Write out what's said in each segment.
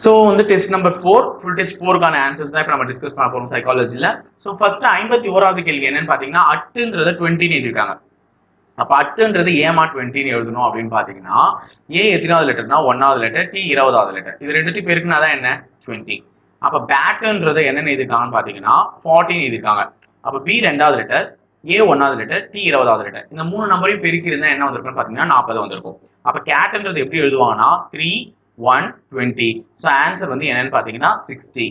So வந்து test number 4 full test 4க்கான answers தான் இப்போ நம்ம டிஸ்கஸ் பண்ண போறோம் சைக்காலஜியில். ஸோ ஃபர்ஸ்ட் 51வது கேள்வி என்னன்னு பார்த்தீங்கன்னா அட்டுன்றத 20 எழுதிருக்காங்க. அப்ப அட்டுன்றது ஏமா 20 எழுதணும் அப்படின்னு பாத்தீங்கன்னா ஏ எத்தனாவது லெட்டர்னா 1வது லெட்டர், டி 20வது லெட்டர், இது ரெண்டுத்தையும் பெருக்குனா தான் என்ன 20. அப்ப பேட்டுன்றது என்னன்னு எழுதிருக்காங்கன்னு பாத்தீங்கன்னா 14 எழுதிருக்காங்க. அப்ப பி 2வது லெட்டர், ஏ 1வது லெட்டர், டி 20வது லெட்டர், இந்த மூணு நம்பரையும் பெருக்கி இருந்தா என்ன வந்திருக்குன்னு பாத்தீங்கன்னா 40 வந்திருக்கும். அப்ப கேட்ன்றது எப்படி எழுதுவாங்கன்னா 3 1 20. ஸோ ஆன்சர் வந்து என்னன்னு பாத்தீங்கன்னா 60.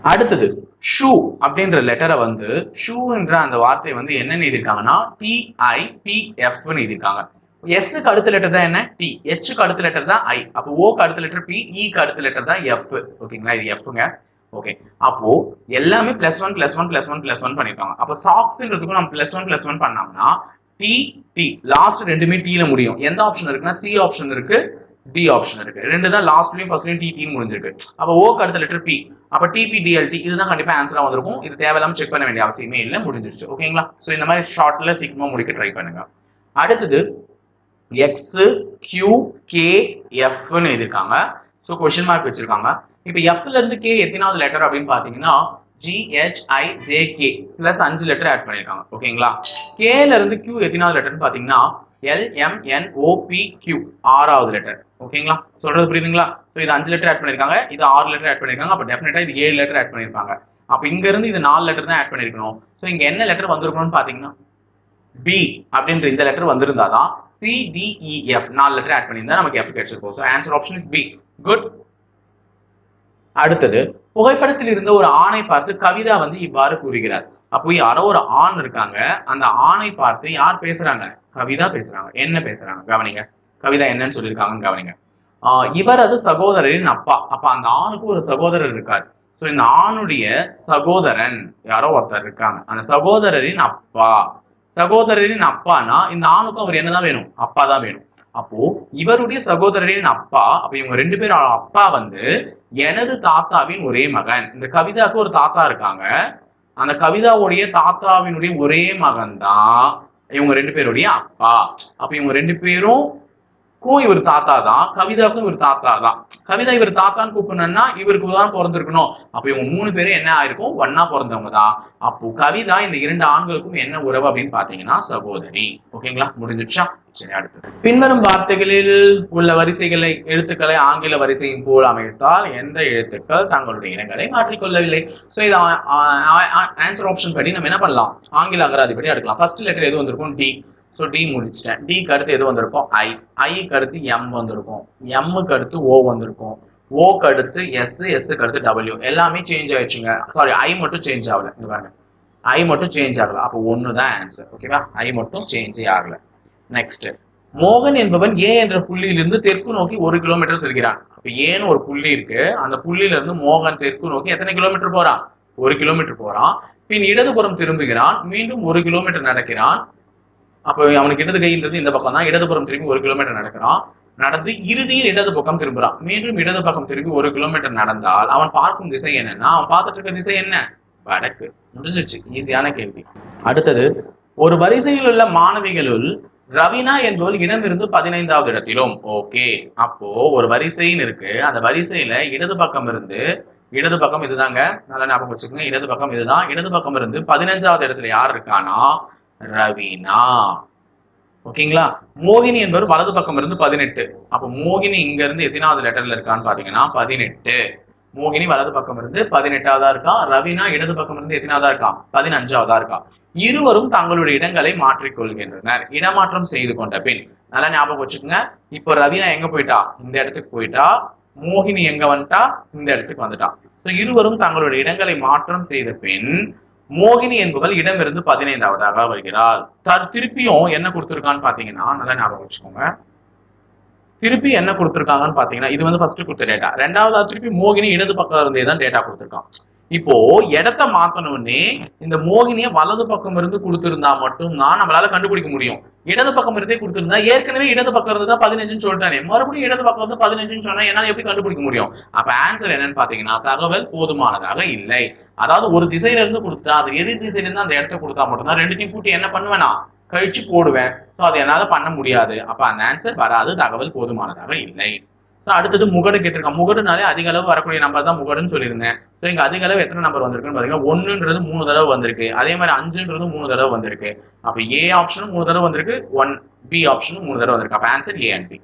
அடுத்தது ஷூ அப்படின்ற லெட்டரை வந்து ஷூன்ற அந்த வார்த்தையை வந்து என்னன்னு எழுதிருக்காங்கன்னா TIPF எழுதிருக்காங்க. எஸ்க்கு அடுத்த லெட்டர் தான் என்ன டி, ஹெச்சுக்கு அடுத்த லெட்டர் தான் ஐ, அப்போ ஓக்கு அடுத்த லெட்டர் பி, இக்கு அடுத்த லெட்டர் தான் எஃப். ஓகேங்களா, இது எஃப்ங்க. ஓகே, அப்போ எல்லாமே +1 +1 +1 +1 பண்ணிருக்காங்க. அப்போ சாக்ஸ்ன்றதுக்கும் நம்ம +1 +1 பண்ணோம்னா டி டி லாஸ்ட் ரெண்டுமே டீல முடியும். எந்த ஆப்ஷன் இருக்குன்னா சி ஆப்ஷன் இருக்கு, டி ஆப்ஷன் இருக்கு. ரெண்டு தான் லாஸ்ட்லயும் ஃபர்ஸ்ட்லயும் டி முடிஞ்சிருக்கு. அப்ப ஓக்கு அடுத்த லெட்டர் பி, அப்ப டிபிடிஎல்டி இதுதான் கண்டிப்பா ஆன்சரா வந்திருக்கும். இது தேவையில்லாம செக் பண்ண வேண்டிய அவசியமே இல்லை, முடிஞ்சிருச்சு. ஓகேங்களா, சோ இந்த மாதிரி ஷார்ட்ல சீக்கிரமா முடிக்க ட்ரை பண்ணுங்க. அடுத்தது எக்ஸ் கியூ கே எஃப்னு எழுதிருக்காங்க. ஸோ கொஸ்டின் மார்க் வச்சிருக்காங்க. இப்போ எஃப்ல இருந்து கே எத்தனாவது லெட்டர் அப்படின்னு பாத்தீங்கன்னா GHIJK பிளஸ் 5 லெட்டர் ஆட் பண்ணிருக்காங்க. ஓகேங்களா, கேல இருந்து கியூ எத்தனாவது லெட்டர்னு பாத்தீங்கன்னா LMNOPQ 6வது லெட்டர். ஓகேங்களா, சொல்றது புரியுதுங்களா? ஸோ இது 5 லெட்டர் ஆட் பண்ணிருக்காங்க, இது 6 லெட்டர் ஆட் பண்ணிருக்காங்க. அப்ப டெஃபினட்டா இது 7 லெட்டர் ஆட் பண்ணிருப்பாங்க. அப்ப இங்க இருந்து இது 4 லெட்டர் தான் ஆட் பண்ணிருக்கணும். ஸோ இங்க என்ன லெட்டர் வந்திருக்கணும்னு பாத்தீங்கன்னா பி அப்படின்ற இந்த லெட்டர் வந்திருந்தாதான் CDEF 4 லெட்டர் ஆட் பண்ணியிருந்தா நமக்கு எஃப் கிடைச்சிருக்கும். So answer option is B. Good. அடுத்தது புகைப்படத்தில் இருந்த ஒரு ஆணை பார்த்து கவிதா வந்து இவ்வாறு கூறுகிறார். அப்போ யாரோ ஒரு ஆண் இருக்காங்க, அந்த ஆணை பார்த்து யார் பேசுறாங்க? கவிதா பேசுறாங்க. என்ன பேசுறாங்க கவனிங்க. கவிதா என்னன்னு சொல்லியிருக்காங்கன்னு கவனிங்க. இவரது சகோதரரின் அப்பா. அப்ப அந்த ஆணுக்கு ஒரு சகோதரர் இருக்காரு. ஸோ இந்த ஆணுடைய சகோதரன் யாரோ ஒருத்தர் இருக்காங்க, அந்த சகோதரரின் அப்பா. சகோதரரின் அப்பானா இந்த ஆணுக்கும் அவர் என்னதான் வேணும்? அப்பா தான் வேணும். அப்போ இவருடைய சகோதரரின் அப்பா, அப்ப இவங்க ரெண்டு பேரும் அப்பா வந்து எனது தாத்தாவின் ஒரே மகன். இந்த கவிதாவுக்கு ஒரு தாத்தா இருக்காங்க, அந்த கவிதாவுடைய தாத்தாவினுடைய ஒரே மகன் தான் இவங்க ரெண்டு பேருடைய அப்பா. அப்ப இவங்க ரெண்டு பேரும் இவர் தாத்தா தான், கவிதாவுக்கும் இவர் தாத்தா தான். கவிதா இவர் தாத்தான்னு கூப்பிடணும்னா இவருக்கு தான் பிறந்திருக்கணும். அப்ப இவங்க 3 பேரும் என்ன ஆயிருக்கும்? ஒன்னா பிறந்தவங்க தான். அப்போ கவிதா இந்த 2 ஆண்களுக்கும் என்ன உறவு அப்படின்னு பாத்தீங்கன்னா சகோதரி. ஓகேங்களா, முடிஞ்சிடுச்சா? சரி, அடுத்து பின்வரும் வார்த்தைகளில் உள்ள வரிசைகளை எழுத்துக்களை ஆங்கில வரிசையின் போல் அமைத்தால் எந்த எழுத்துக்கள் தங்களுடைய இடங்களை மாற்றிக்கொள்ளவில்லை? சோ இது ஆன்சர் ஆப்ஷன் படி நம்ம என்ன பண்ணலாம்? ஆங்கில அகராதி படி எடுக்கலாம். ஃபர்ஸ்ட் லெட்டர் எது வந்திருக்கும்? டி. ஸோ டி முடிச்சிட்டேன். டிக்கு அடுத்து எது வந்திருக்கும்? ஐ. ஐக்கு அடுத்து எம் வந்திருக்கும், எம்முக்கு அடுத்து ஓ வந்திருக்கும், ஓக்கு அடுத்து எஸ், எஸ்க்கு அடுத்து டபிள்யூ. எல்லாமே சேஞ்ச் ஆயிடுச்சுங்க. சாரி, ஐ மட்டும் சேஞ்ச் ஆகல. இங்க பாருங்க, ஐ மட்டும் சேஞ்ச் ஆகல. அப்போ 1 தான் ஆன்சர். ஓகேவா, ஐ மட்டும் சேஞ்சே ஆகல. நெக்ஸ்ட், மோகன் என்பவன் ஏ என்ற புள்ளியிலிருந்து தெற்கு நோக்கி 1 கிலோமீட்டர் செல்கிறான். அப்ப ஏன்னு ஒரு புள்ளி இருக்கு, அந்த புள்ளியில இருந்து மோகன் தெற்கு நோக்கி எத்தனை கிலோமீட்டர் போறான்? 1 கிலோமீட்டர் போறான். பின் இடதுபுறம் திரும்புகிறான், மீண்டும் 1 கிலோமீட்டர் நடக்கிறான். அப்ப அவனுக்கு இடது கைன்றது இந்த பக்கம் தான், இடதுபுறம் திரும்பி 1 கிலோமீட்டர் நடக்கிறான். நடந்து இறுதியில் இடது பக்கம் திரும்புறான். மீண்டும் இடது பக்கம் திரும்பி 1 கிலோமீட்டர் நடந்தால் அவன் பார்க்கும் திசை என்னன்னா, அவன் பார்த்துட்டு இருக்க திசை என்ன? வடக்கு. முடிஞ்சிச்சு, ஈஸியான கேள்வி. அடுத்தது, ஒரு வரிசையில் உள்ள மாணவிகளுள் ரவீனா என்பவள் இடமிருந்து 15வது இடத்திலும். ஓகே, அப்போ ஒரு வரிசைன்னு இருக்கு, அந்த வரிசையில இடது பக்கம் இருந்து, இடது பக்கம் இதுதாங்க, நல்லா ஞாபகம் வச்சுக்கோங்க, இடது பக்கம் இதுதான். இடது பக்கம் இருந்து 15வது இடத்துல யார் இருக்கானா? ரவீனா. ஓகேங்களா, மோகினி என்பவர் வலது பக்கம் இருந்து 18. அப்ப மோகினி இங்க இருந்து எத்தனாவது லெட்டர்ல இருக்கான்னு பாத்தீங்கன்னா 18. மோகினி வலது பக்கம் இருந்து 18ஆவதா இருக்கா, ரவீனா இடது பக்கம் இருந்து எத்தனாவதா இருக்கா? 15ஆவதா இருக்கா. இருவரும் தங்களுடைய இடங்களை மாற்றிக்கொள்கின்றனர். இடமாற்றம் செய்து கொண்ட பின், நல்லா ஞாபகம் வச்சுக்கோங்க, இப்போ ரவீனா எங்க போயிட்டா? இந்த இடத்துக்கு போயிட்டா. மோகினி எங்க வந்துட்டா? இந்த இடத்துக்கு வந்துட்டா. இருவரும் தங்களுடைய இடங்களை மாற்றம் செய்த பின் மோகினி என்பவள் இடமிருந்து 15ஆவதாக வருகிறாள். திருப்பியும் என்ன கொடுத்திருக்கான்னு பாத்தீங்கன்னா, நல்லா ஞாபகம் வச்சுக்கோங்க, திருப்பி என்ன கொடுத்திருக்காங்கன்னு பாத்தீங்கன்னா, இது வந்து ஃபர்ஸ்ட் கொடுத்த டேட்டா. ரெண்டாவதா திருப்பி மோகினி இடது பக்கம் இருந்தே தான் டேட்டா கொடுத்திருக்கான். இப்போ இடத்த மாத்தணும்னே இந்த மோகினிய வலது பக்கம் இருந்து கொடுத்திருந்தா மட்டும் தான் நம்மளால கண்டுபிடிக்க முடியும். இடது பக்கம் இருந்தே கொடுத்திருந்தா, ஏற்கனவே இடது பக்கம் இருந்ததா 15ன்னு சொல்லிட்டானே, மறுபடியும் இடது பக்கம் இருந்து 15ன்னு சொன்னா என்னால எப்படி கண்டுபிடிக்க முடியும்? அப்ப ஆன்சர் என்னன்னு பாத்தீங்கன்னா, தகவல் போதுமானதாக இல்லை. அதாவது ஒரு திசையில இருந்து கொடுத்தா, அது எதிர் திசையில இருந்து அந்த இடத்த கொடுத்தா மட்டும்தான் ரெண்டுத்தையும் கூட்டி என்ன பண்ணுவேனா? கழிச்சு போடுவேன். ஸோ அது என்னால பண்ண முடியாது. அப்ப அந்த ஆன்சர் வராது, தகவல் போதுமானதாக இல்லை. அடுத்தது முகடு கேட்டிருக்கான். முகடுனாலே அதிக அளவு வரக்கூடிய நம்பர் தான் முகடுன்னு சொல்லியிருந்தேன். ஸோ இங்க அதிக அளவு எத்தனை நம்பர் வந்திருக்குன்னு பாத்தீங்கன்னா 1ன்றது 3 தடவை வந்திருக்கு. அதே மாதிரி 5ன்றது 3 தடவை வந்திருக்கு. அப்ப ஏ ஆப்ஷனும் 3 தடவை வந்திருக்கு, 1B ஆப்ஷனும் 3 தடவை வந்திருக்கு. அப்ப answer A and B.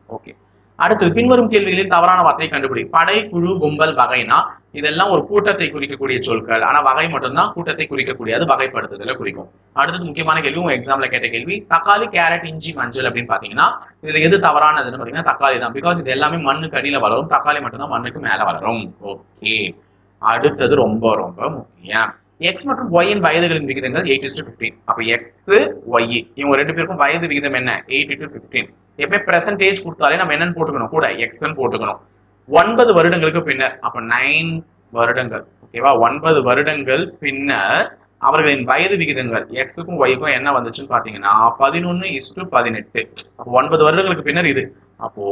Okay. அடுத்து பின்வரும் கேள்விகளில் தவறான வார்த்தையை கண்டுபிடி. படை, குழு, கும்பல், வகைனா இதெல்லாம் ஒரு கூட்டத்தை குறிக்கக்கூடிய சொற்கள். ஆனா வகை மட்டும்தான் கூட்டத்தை குறிக்கக்கூடியது, வகைப்படுத்துதல குறிக்கும். அடுத்தது முக்கியமான கேள்வி, உங்க எக்ஸாம்ல கேட்ட கேள்வி, தக்காளி, கேரட், இஞ்சி, மஞ்சள் அப்படின்னு பாத்தீங்கன்னா இதுல எது தவறானதுன்னு பாத்தீங்கன்னா தக்காளி தான். பிகாஸ் இது எல்லாமே மண்ணுக்கு அடியில வளரும், தக்காளி மட்டும்தான் மண்ணுக்கு மேல வளரும். ஓகே. அடுத்தது ரொம்ப ரொம்ப முக்கியம், எக்ஸ் மற்றும் ஒய்யின் வயதுகளின் விகிதங்கள் 8:15. அப்ப எக்ஸ் ஒய் இவங்க ரெண்டு பேருக்கும் வயது விகிதம் என்ன? 8:15. எப்பவுமே பெர்சன்டேஜ் கொடுத்தாலே நம்ம என்னன்னு போட்டுக்கணும், கூட எக்ஸ்ன்னு போட்டுக்கணும். 9 வருடங்களுக்கு பின்னர், அப்ப 9 வருடங்கள், ஓகேவா? 9 வருடங்கள் பின்னர் அவர்களின் வயது விகிதங்கள் எக்ஸுக்கும் ஒய்க்கும் என்ன வந்துச்சுன்னு பாத்தீங்கன்னா 11:18. அப்போ 9 வருடங்களுக்கு பின்னர் இது. அப்போ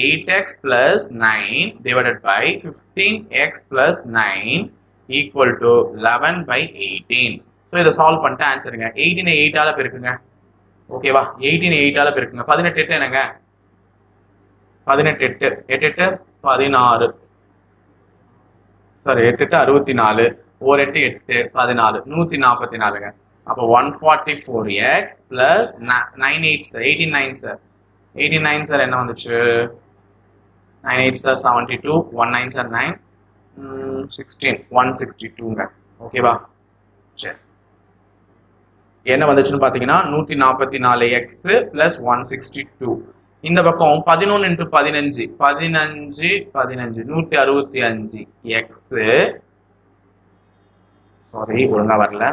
8x plus 9 divided by 15x plus 9 equal to 11/18. So இதை சால்வ் பண்ணிட்டு ஆன்சருங்க. 18 8ஆல பெருக்குங்க, ஓகேவா? 18 8ஆல பெருக்குங்க. 18 8 என்னங்க? 18 8 8 8 16, சாரி 8 8 64, 1 8 8 14, 144ங்க. அப்போ 144x plus 9 8 sir 89 sir 89 sir என்ன வந்துச்சு? 9 8 சார் 72, 1 9 சார் 9, 16, 162ங்க. ஓகேவா? சரி, என்ன வந்துச்சுன்னு பாத்தீங்கன்னா 144x plus 162. இந்த பக்கம் 11 into 15 15 15 165x, சாரி ஒழுங்கா வரல,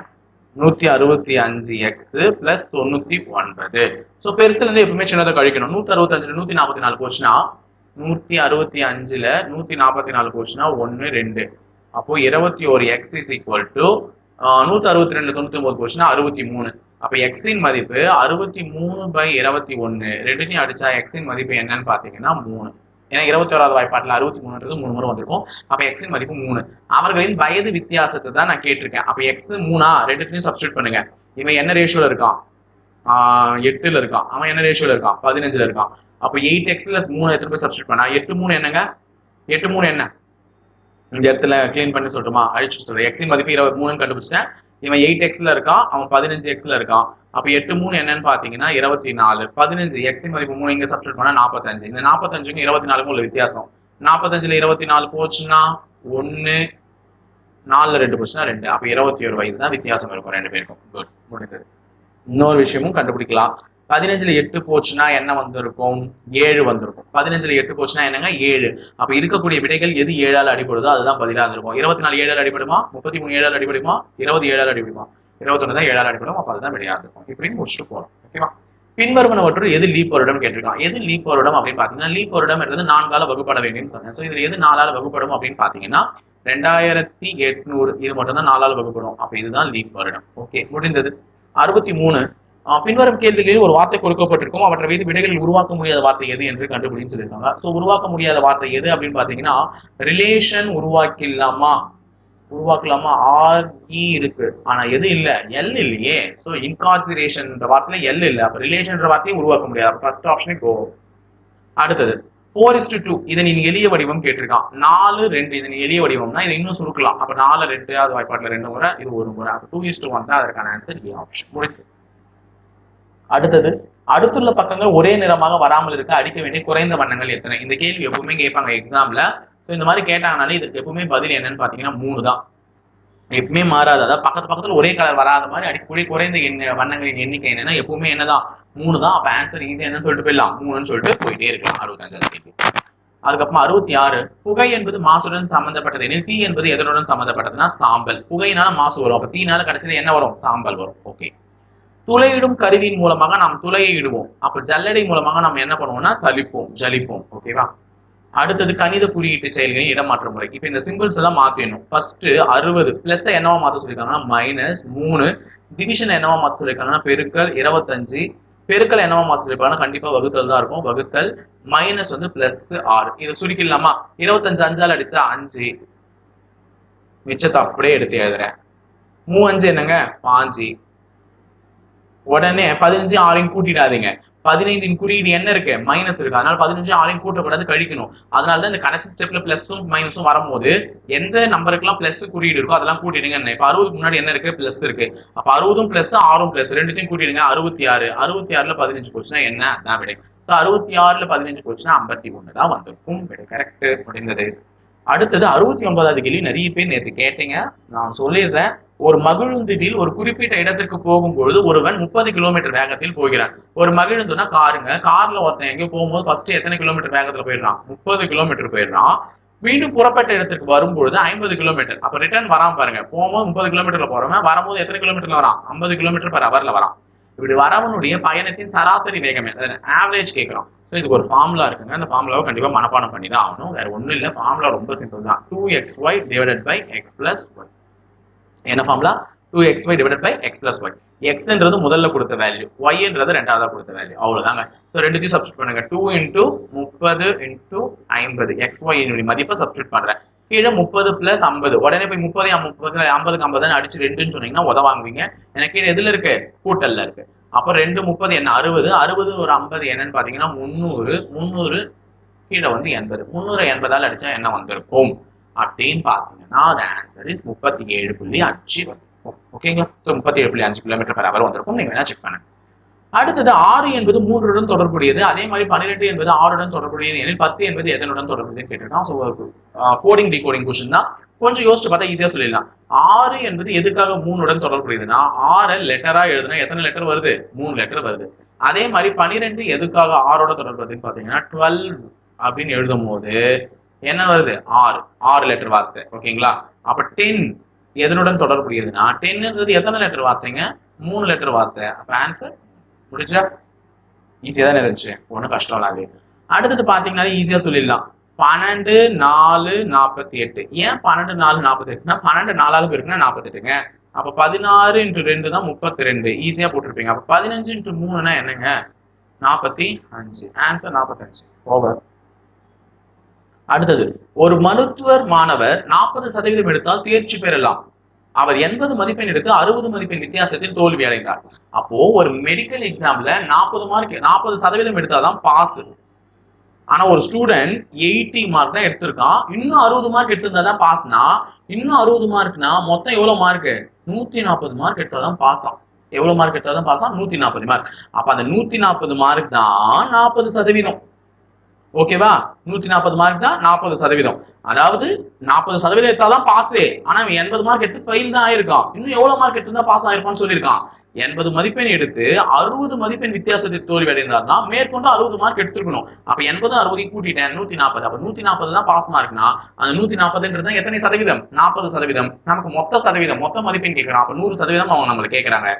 165x plus 99. ஸோ பெருசுல இருந்து எப்பவுமே சின்னதை கழிக்கணும். 165 144 போச்சுன்னா 165ல 144 போச்சுன்னா 1 2. அப்போ 21x is equal to 162 99 போச்சுன்னா 63. அப்ப எக்ஸின் மதிப்பு 63/21. ரெண்டுத்தையும் அடிச்சா எக்ஸின் மதிப்பு என்னன்னு பாத்தீங்கன்னா 3. ஏன்னா 21வது வாய்ப்பாட்டுல 63ன்றது 3 முறை வந்திருக்கும். அப்ப எக்ஸின் மதிப்பு 3. அவர்களின் வயது வித்தியாசத்தை தான் நான் கேட்டிருக்கேன். அப்ப எக்ஸ் 3 ரெண்டுத்தையும் சப்ஸ்டியூட் பண்ணுங்க. இவன் என்ன ரேஷியோல இருக்கான்? 8ல இருக்கான். அவன் என்ன ரேஷியோல இருக்கான்? 15ல இருக்கான். அப்ப 8x + 3 எத்தனை போய் சப்ஸ்டியூட் பண்ணா 8 3 என்னங்க? 8 3 என்ன? இந்த இடத்துல கிளீன் பண்ணி சொல்லட்டுமா? அழிச்சுட்டு சொல்றேன். எக்ஸின் மதிப்பு 23ன்னு கண்டுபிடிச்சிட்டேன். இவன் 8xல இருக்கான், அவன் 15xல இருக்கான். அப்ப 8 3 என்னன்னு பாத்தீங்கன்னா 24. 15 எக்ஸின் மதிப்பு 3 இங்க சப்ஸ்டியூட் பண்ணா 45. இந்த 45க்கும் 24க்கும் உள்ள வித்தியாசம். 45ல 24 போச்சுன்னா 1, 4ல 2 போச்சுன்னா 2. அப்ப 21 வயது தான் வித்தியாசம் இருக்கும் ரெண்டு பேருக்கும். குட், முடிந்தது. இன்னொரு விஷயமும் கண்டுபிடிக்கலாம். 15ல 8 போச்சுன்னா என்ன வந்திருக்கும்? 7 வந்திருக்கும். 15ல 8 போச்சுன்னா என்னங்க? 7. அப்ப இருக்கக்கூடிய விடைகள் எது 7ஆல அடிபடுதோ அதுதான் பதிலா இருக்கும். 24 7ஆல அடிபடுமா? 33 7ஆல அடிபடுமா? 20 7ஆல அடிபடுமா? 21 தான் 7ஆல அடிபடும். அப்ப அதுதான் விடையா இருக்கும். இப்படின்னு முடிச்சுட்டு போறோம். ஓகேவா? பின்வருவனவற்றுள் எது லீப் வருடம் கேட்டிருக்கான். எது லீப் வருடம் அப்படின்னு பாத்தீங்கன்னா, லீப் வருடம் என்றது 4ஆல வகுப்பட வேண்டியன்னு சொன்னேன். சோ இதுல எது 4ஆல வகுப்படும் அப்படின்னு பாத்தீங்கன்னா 2800 இது மட்டும் தான் 4ஆல வகுப்படும். அப்ப இதுதான் லீப் வருடம். ஓகே, முடிந்தது. 63 பின்வரும் கேள்விகளில் ஒரு வார்த்தை கொடுக்கப்பட்டிருக்கும், அவற்றை வைத்து விடைகளில் உருவாக்க முடியாத வார்த்தை எது என்று கண்டுபிடின்னு சொல்லியிருக்காங்க. சோ உருவாக்க முடியாத வார்த்தை எது அப்படின்னு பாத்தீங்கன்னா ரிலேஷன் உருவாக்கலாமா RE இருக்கு, ஆனா எது இல்ல? L இல்லையே. சோ இன்கார்சிரேஷன் வார்த்தையில L இல்ல. அப்ப ரிலேஷன் வார்த்தையை உருவாக்க முடியாது. ஃபர்ஸ்ட் ஆப்ஷனே கோ. அடுத்தது 4:2 இதை நீ எளிய வடிவம் கேட்டிருக்கான். 4:2 இதை நீ எளிய வடிவம்னா இதை இன்னும் சுருக்கலாம். அப்ப 4:2 அது வாய்ப்பாட்டுல 2 முறை, இது ஒரு முறை. அப்ப 2:1 தான் அதற்கான ஆன்சர் ஏ ஆப்ஷன். முடிச்சு. அடுத்தது அடுத்துள்ள பக்கங்கள் ஒரே நிறமாக வராமல் இருக்க அடிக்க வேண்டிய குறைந்த வண்ணங்கள் எத்தனை? இந்த கேள்வி எப்பவுமே கேட்பாங்க எக்ஸாம்ல. இந்த மாதிரி கேட்டாங்கனாலே இதுக்கு எப்பவுமே பதில் என்னன்னு பாத்தீங்கன்னா 3 தான். எப்பவுமே மாறாது. அதாவது பக்கத்துல ஒரே கலர் வராத மாதிரி அடிக்கக்கூடிய குறைந்த வண்ணங்களின் எண்ணிக்கை என்னன்னா எப்பவுமே என்னதான்? 3 தான். அப்ப ஆன்சர் ஈஸியா என்னன்னு சொல்லிட்டு போயிடலாம், 3ன்னு சொல்லிட்டு போயிட்டே இருக்கலாம். 65 கேள்வி. அதுக்கப்புறம் 66 புகை என்பது மாசுடன் சம்பந்தப்பட்டது எனில் தீ என்பது எதனுடன் சம்பந்தப்பட்டதுன்னா சாம்பல். புகையினால மாசு வரும், அப்ப தீனால கடைசியில என்ன வரும்? சாம்பல் வரும். ஓகே. துளையிடும் கருவியின் மூலமாக நாம் துளையை இடுவோம். அப்ப ஜல்லடை மூலமாக நம்ம என்ன பண்ணுவோம்னா ஜலிப்போம். ஓகேவா? அடுத்தது கணித குறியீட்டு செயல்களின் இடமாற்ற முறை. இப்ப இந்த சிம்பிள்ஸ் எல்லாம் மாத்திடணும். ஃபர்ஸ்ட் 60 பிளஸ் என்னவா மாத்த சொல்லிருக்காங்கன்னா -3, டிவிஷன் என்னவா மாத்த சொல்லிருக்காங்கன்னா பெருக்கல் 25, பெருக்கல் என்னவா மாத்த சொல்லிருக்காங்கன்னா கண்டிப்பா வகுத்தல் தான் இருக்கும். வகுத்தல் மைனஸ் வந்து +6. இதை சுருக்கிடலாமா? 25 5ஆல் அடிச்சா 5, மிச்சத்தை அப்படியே எடுத்து எழுதுறேன். 3 5 என்னங்க? 5. உடனே 15 6 கூட்டிடாதீங்க. 15 குறியீடு என்ன இருக்கு, மைனஸ் இருக்கு. அதனால 15 6 கூட்டக்கூடாது, கழிக்கணும். அதனாலதான் இந்த கடைசி ஸ்டெப்ல பிளஸும் மைனஸும் வரும்போது எந்த நம்பருக்குலாம் பிளஸ் குறியீடு இருக்கோ அதெல்லாம் கூட்டிடுங்க. இப்ப 60க்கு முன்னாடி என்ன இருக்கு, பிளஸ் இருக்கு. அப்ப 60 பிளஸ் 6 பிளஸ் ரெண்டுத்தையும் கூட்டிடுங்க. 66. 66ல 15 போச்சுன்னா என்ன, அதான் விடை. 66ல 15 போச்சுன்னா 51 தான் வந்திருக்கும் விடை. கரெக்ட், முடிந்தது. அடுத்தது 69வது கேள்வி. நிறைய பேர் நேற்று கேட்டீங்க, நான் சொல்லிடுறேன். ஒரு மகிழுந்துவில் ஒரு குறிப்பிட்ட இடத்திற்கு போகும்பொழுது ஒருவன் 30 கிலோமீட்டர் வேகத்தில் போகிறான். ஒரு மகிழுந்துனா காருங்க. கார்ல ஒருத்தன் எங்கேயோ போகும்போது ஃபர்ஸ்ட் எத்தனை கிலோமீட்டர் வேகத்துல போயிடுறான், 30 கிலோமீட்டர் போயிடுறான். மீண்டும் புறப்பட்ட இடத்துக்கு வரும்பொழுது 50 கிலோமீட்டர். அப்ப ரிட்டர்ன் வராம பாருங்க, போகும்போது 30 கிலோமீட்டர்ல போறவன் வரும்போது எத்தனை கிலோமீட்டர்ல வரான், 50 கிலோமீட்டர் பர் ஹவர்ல வரான். இப்படி வரவனுடைய பயணத்தின் சராசரி வேகம் ஆவரேஜ் கேட்கிறோம். இதுக்கு ஒரு ஃபார்முலா இருக்குங்க, அந்த ஃபார்முலாவை கண்டிப்பா மனப்பாடம் பண்ணி தான் ஆகணும். வேற ஒண்ணும் இல்ல, ஃபார்முலா ரொம்ப சிம்பிள் தான். 2xy divided by x plus y. என்ன formula, 2xy divided by x plus y. xன்றது முதல்ல கொடுத்த வேல்யூ, yன்றது ரெண்டாவதா கொடுத்த வேல்யூ, அவ்வளவுதாங்க. சோ ரெண்டுத்தையும் சப்ஸ்டிட் பண்ணுங்க. 2 into 30 into 50 xy இன் மதிப்பை சப்ஸ்டிட் பண்றேன். கீழே 30 பிளஸ் 50. உடனே போய் 30 50 50 அடிச்சு 2ன்னு சொன்னீங்கன்னா உதவாங்குவீங்க. எனக்கு கீழே எதுல இருக்கு, கூட்டல்ல இருக்கு. அப்ப 2 30 என்ன 60. 60 ஒரு 50 என்னன்னு பாத்தீங்கன்னா 300. 300 கீழே வந்து 80. 380 அடிச்சா என்ன வந்திருக்கும் அப்படின்னு பாத்தீங்கன்னா ஆன்சர் இஸ் 37.5 ஓகேங்களா. 37.5 கிலோமீட்டர் பர் ஹவர் வந்திருக்கும். நீங்க வேணா செக் பண்ணுங்க. அடுத்தது 6 என்பது 3உடன் தொடர்புடையது. அதே மாதிரி 12 என்பது 6உடன் தொடர்புடையது எனில் 10 என்பது எதனுடன் தொடர்புடையதுன்னு கேட்டிருக்கான். கோடிங் டிகோடிங் கொஸ்டின் தான். கொஞ்சம் யோசிச்சு பார்த்தா ஈஸியா சொல்லிடலாம். 6 என்பது எதுக்காக 3உடன் தொடர்புடையதுன்னா 6 லெட்டரா எழுதுனா எத்தனை லெட்டர் வருது, 3 லெட்டர் வருது. அதே மாதிரி 12 எதுக்காக 6ஓட தொடர்புடையதுன்னு பாத்தீங்கன்னா 12 அப்படின்னு எழுதும் போது என்ன வருது, 6 லெட்டர் வார்த்தை. ஓகேங்களா. அப்ப 10 எதனுடன் தொடர்புடையதுன்னா 10ன்றது எத்தனை லெட்டர் வார்த்தைங்க, 3 லெட்டர் வார்த்தை. அப்ப ஆன்சர் முடிச்சா ஈஸியா தான் இருந்துச்சு, ஒன்னும் கஷ்டம் இல்லாது. அடுத்தது பாத்தீங்கன்னா ஈஸியா சொல்லிடலாம். 12 4 48. ஏன் 12 4 48னா 12 4 இருக்குன்னா 48ங்க. அப்ப 16 into 2 தான் 32. ஈஸியா போட்டிருப்பீங்க. அப்ப 15 into 3னா என்னங்க, 45. ஆன்சர் 45. ஓவர். அடுத்தது, ஒரு மருத்துவர் மாணவர் 40% எடுத்தால் தேர்ச்சி பெறலாம். அவர் 80 மதிப்பெண் எடுத்து 60 மதிப்பெண் வித்தியாசத்தில் தோல்வி அடைந்தார். அப்போ ஒரு மெடிக்கல் எக்ஸாம்ல 40% எடுத்தாதான் பாஸ். ஆனா ஒரு ஸ்டூடெண்ட் 80 மார்க் தான் எடுத்திருக்கான், இன்னும் 60 மார்க் எடுத்திருந்தாதான் பாஸ்னா, இன்னும் 60 மார்க்னா மொத்தம் எவ்வளவு மார்க், 140 மார்க் எடுத்தாதான் பாஸ் ஆகும். எவ்வளவு மார்க் எடுத்தாதான் பாஸ் ஆகும், 140 மார்க். அப்ப அந்த 140 மார்க் தான் 40%. ஓகேவா, 140 மார்க் தான் 40%. அதாவது 40% எடுத்தாதான் பாஸ். ஆனா 80 மார்க் எடுத்து ஃபெயில் தான் ஆயிருக்கான். இன்னும் எவ்வளவு மார்க் எடுத்து தான் பாஸ் ஆயிருப்பான்னு சொல்லியிருக்கான். 80 மதிப்பெண் எடுத்து 60 மதிப்பெண் வித்தியாசத்தில் தோல்வி அடைந்தார்னா மேற்கொண்டு 60 மார்க் எடுத்துக்கணும். அப்ப 80 60 கூட்டிட்டேன் 140. அப்ப 140 தான் பாஸ் மார்க்னா அந்த 140ன்றது எத்தனை சதவீதம், 40%. நமக்கு மொத்த சதவீதம், மொத்த மதிப்பெண் கேட்கறான். அப்ப 100% அவங்க நம்மள கேட்கறாங்க.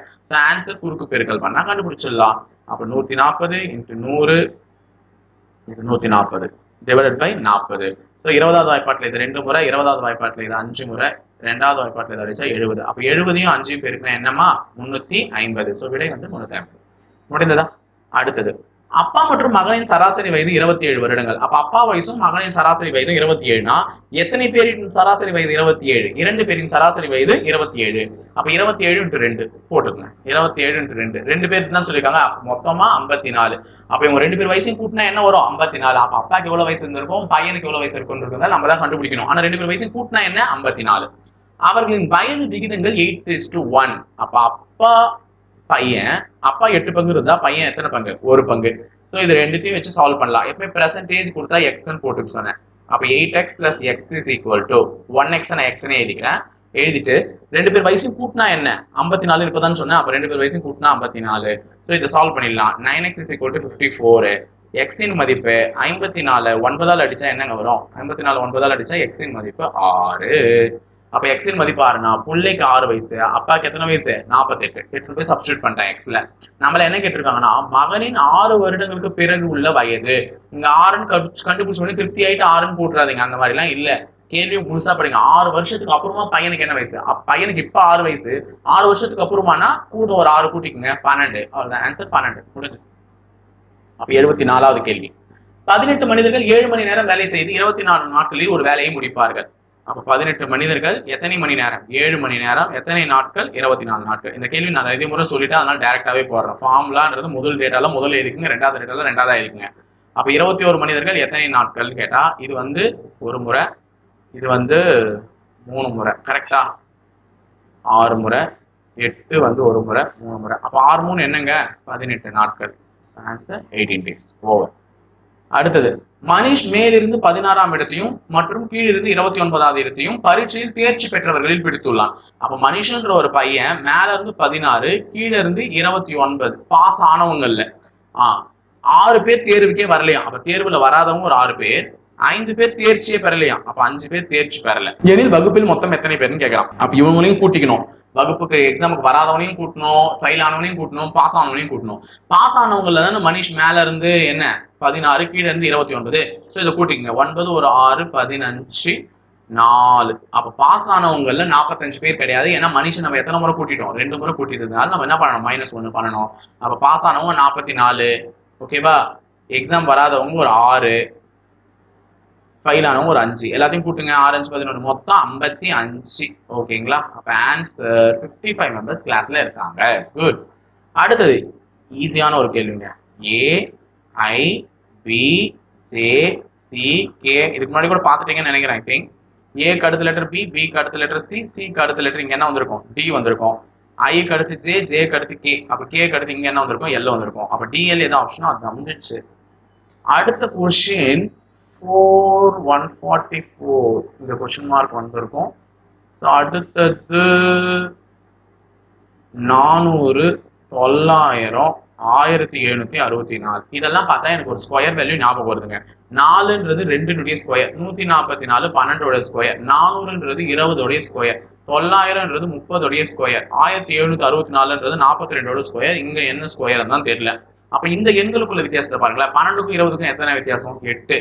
ஆன்சர் குறுக்கு பெருக்கல் பண்ணா கண்டுபிடிச்சிடலாம். அப்ப 140 into 100 140 டிவைடட் பை 40. ஸோ 20வது வாய்ப்பாட்டில் இது 2 முறை, 20வது வாய்ப்பாட்டில் இது 5 முறை, 2வது வாய்ப்பாட்டில் இதை அடிச்சா 70. அப்ப 70யும் 5யும் பெருக்கினா என்னமா, 350. ஸோ விடை வந்து 350. முடிந்ததா. அடுத்தது, அப்பா மற்றும் மகனின் சராசரி வயது 27 வருடங்கள். அப்ப அப்பா வயசும் மகனின் சராசரி வயதும் 27னா எத்தனை பேரின் சராசரி வயது 27, 2 பேரின் சராசரி வயது 27. அப்ப 27 into 2 போட்டுக்கங்க. 27 into 2, 2 பேருக்கு தான் சொல்லியிருக்காங்க. மொத்தமா 54. அப்ப இவங்க 2 பேர் வயசையும் கூட்டினா என்ன வரும், 54. அப்ப அப்பாக்கு எவ்வளவு வயசு இருந்திருக்கும், பையனுக்கு எவ்வளவு வயசு இருக்குன்றத நம்ம தான் கண்டுபிடிக்கணும். ஆனா 2 பேர் வயசையும் கூட்டினா என்ன, 54. அவர்களின் வயது விகிதங்கள் 8:1. அப்ப அப்பா பையன், அப்பா 8 பங்கு இருந்தா பையன் எத்தனை பங்கு, 1 பங்கு. சோ இது ரெண்டுத்தையும் வச்சு சால்வ் பண்ணலாம். எப்பவுமே பெர்சன்டேஜ் கொடுத்தா எக்ஸ்ன்னு போட்டுக்க சொன்னேன். அப்ப 8x plus x is equal to 1x நான் எக்ஸ்னே எழுதிக்கிறேன். எழுதிட்டு 2 பேர் வயசையும் கூட்டினா என்ன, 54 இப்பதான் சொன்னேன். அப்ப 2 பேர் வயசையும் கூட்டினா 54. சோ இதை சால்வ் பண்ணிடலாம். 9x is equal to 54. எக்ஸின் மதிப்பு 54 9ஆல் அடிச்சா என்னங்க வரும், 54 9ஆல் அடிச்சா எக்ஸின் மதிப்பு 6. அப்ப எக்ஸின் மதிப்பு 6னா பிள்ளைக்கு 6 வயசு, அப்பாக்கு எத்தனை வயசு, 48. 8 போய் சப்ஸ்டியூட் பண்றேன் எக்ஸ்ல. நம்மள என்ன கேட்டிருக்காங்கன்னா மகனின் 6 வருடங்களுக்கு பிறகு உள்ள வயது. இங்க 6ன்னு கண்டுபிடிச்ச உடனே திருப்தி ஆயிட்டு 6ன்னு போட்டுறாதீங்க, அந்த மாதிரி எல்லாம் இல்ல. கேள்வியும் முழுசா படிங்க. 6 வருஷத்துக்கு அப்புறமா பையனுக்கு என்ன வயசு, பையனுக்கு இப்ப 6 வயசு, 6 வருஷத்துக்கு அப்புறமானா கூட ஒரு 6 கூட்டிக்குங்க, 12. அவ்வளவுதான் ஆன்சர் 12. முடிஞ்சு. அப்ப 74வது கேள்வி. 18 மனிதர்கள் 7 மணி நேரம் வேலை செய்து 24 நாட்களில் ஒரு வேலையை முடிப்பார்கள். அப்ப 18 மனிதர்கள் எத்தனை மணி நேரம்? 7 மணி நேரம். எத்தனை நாட்கள்? 24 நாட்கள். இந்த கேள்வி நான் நிறைய முறை சொல்லிட்டேன், அதனால டைரக்டாவே போடுறேன். ஃபார்முலான்றது முதல் டேட்டால முதல் எழுதிக்குங்க, ரெண்டாவது டேட்டால ரெண்டாவது எழுதிக்குங்க. அப்ப 21 மனிதர்கள் எத்தனை நாட்கள் கேட்டா இது வந்து ஒரு முறை, இது வந்து 3 முறை. கரெக்டா? 6 முறை, 8 வந்து ஒரு முறை, 3 முறை. அப்ப 6 3 என்னங்க? 18 நாட்கள். Answer 18 days. ஓவர். அடுத்தது, மனிஷ் மேலிருந்து 16ஆம் இடத்தையும் மற்றும் கீழிருந்து 29வது இடத்தையும் பரீட்சையில் தேர்ச்சி பெற்றவர்களில் பிடித்துள்ளான். அப்ப மனிஷ்ன்ற ஒரு பையன் மேல இருந்து 16, கீழ இருந்து 29 பாஸ் ஆனவங்கல்ல 6 பேர் தேர்வுக்கே வரலையாம். அப்ப தேர்வுல வராதவங்க ஒரு 6 பேர், 5 பேர் தேர்ச்சியே பெறலையாம். அப்ப 5 பேர் தேர்ச்சி பெறல. எனில் வகுப்பில் மொத்தம் எத்தனை பேர்னு கேட்கலாம். அப்ப இவங்களையும் கூட்டிக்கணும். வகுப்புக்கு எக்ஸாமுக்கு வராதவனையும் கூட்டணும், ஃபெயில் ஆனவனையும் கூட்டணும், பாஸ் ஆனவனையும் கூட்டணும். பாஸ் ஆனவங்கல தானே மனிஷ் மேல இருந்து என்ன 16, கீழே இருந்து 29. ஸோ இதை கூட்டிக்கங்க. 9 ஒரு 6 15 4. அப்ப பாஸ் ஆனவங்கல 45 பேர் கிடையாது. ஏன்னா மனிஷன் நம்ம எத்தனை முறை கூட்டிட்டோம்? 2 முறை கூட்டிட்டதுனால நம்ம என்ன பண்ணணும்? -1 பண்ணணும். அப்ப பாஸ் ஆனவங்க 44. ஓகேவா? எக்ஸாம் வராதவங்க ஒரு 6, ஃபெயில் ஆனவங்க ஒரு 5. எல்லாத்தையும் கூட்டுங்க. 6 5 11 மொத்தம் 55. ஓகேங்களா? அப்ப ஆன்சர் 55 மெம்பர்ஸ் கிளாஸ்ல இருக்காங்க. குட். அடுத்தது ஈஸியான ஒரு கேள்விங்க. ஏ I P J C K இதுக்கு முன்னாடி கூட பார்த்துட்டீங்கன்னு நினைக்கிறேன். ஐ திங்க் ஏக்கு அடுத்த லெட்டர் பி, பிக்கு அடுத்த லெட்டர் சி, சிக்கு அடுத்த லெட்டர் இங்க என்ன வந்திருக்கும்? டி வந்திருக்கும். ஐக்கு அடுத்து ஜே, ஜேக்கு அடுத்து கே, அப்ப கேக்கு அடுத்து இங்க என்ன வந்திருக்கும்? எல் வந்திருக்கும். அப்ப டிஎல் எது ஆப்ஷனோ அது வந்துச்சு. அடுத்த கொஸ்டின் 4144 இந்த கொஸ்டின் மார்க் வந்திருக்கும். அடுத்தது 400 900 1764. இதெல்லாம் பார்த்தா எனக்கு ஒரு ஸ்கொயர் வேல்யூ ஞாபகம் வருதுங்க. 4ன்றது 2 ஸ்கொயர், 144 12 ஸ்கொயர், 400ன்றது 20 ஸ்கொயர், 900ன்றது 30 ஸ்கொயர், 1764ன்றது 42 ஸ்கொயர். இங்க என்ன ஸ்கொயர் தான் தெரியல. அப்ப இந்த எண்களுக்குள்ள வித்தியாசத்தை பாருங்களேன். 12க்கும் 20க்கும் எத்தனை வித்தியாசம்? 8.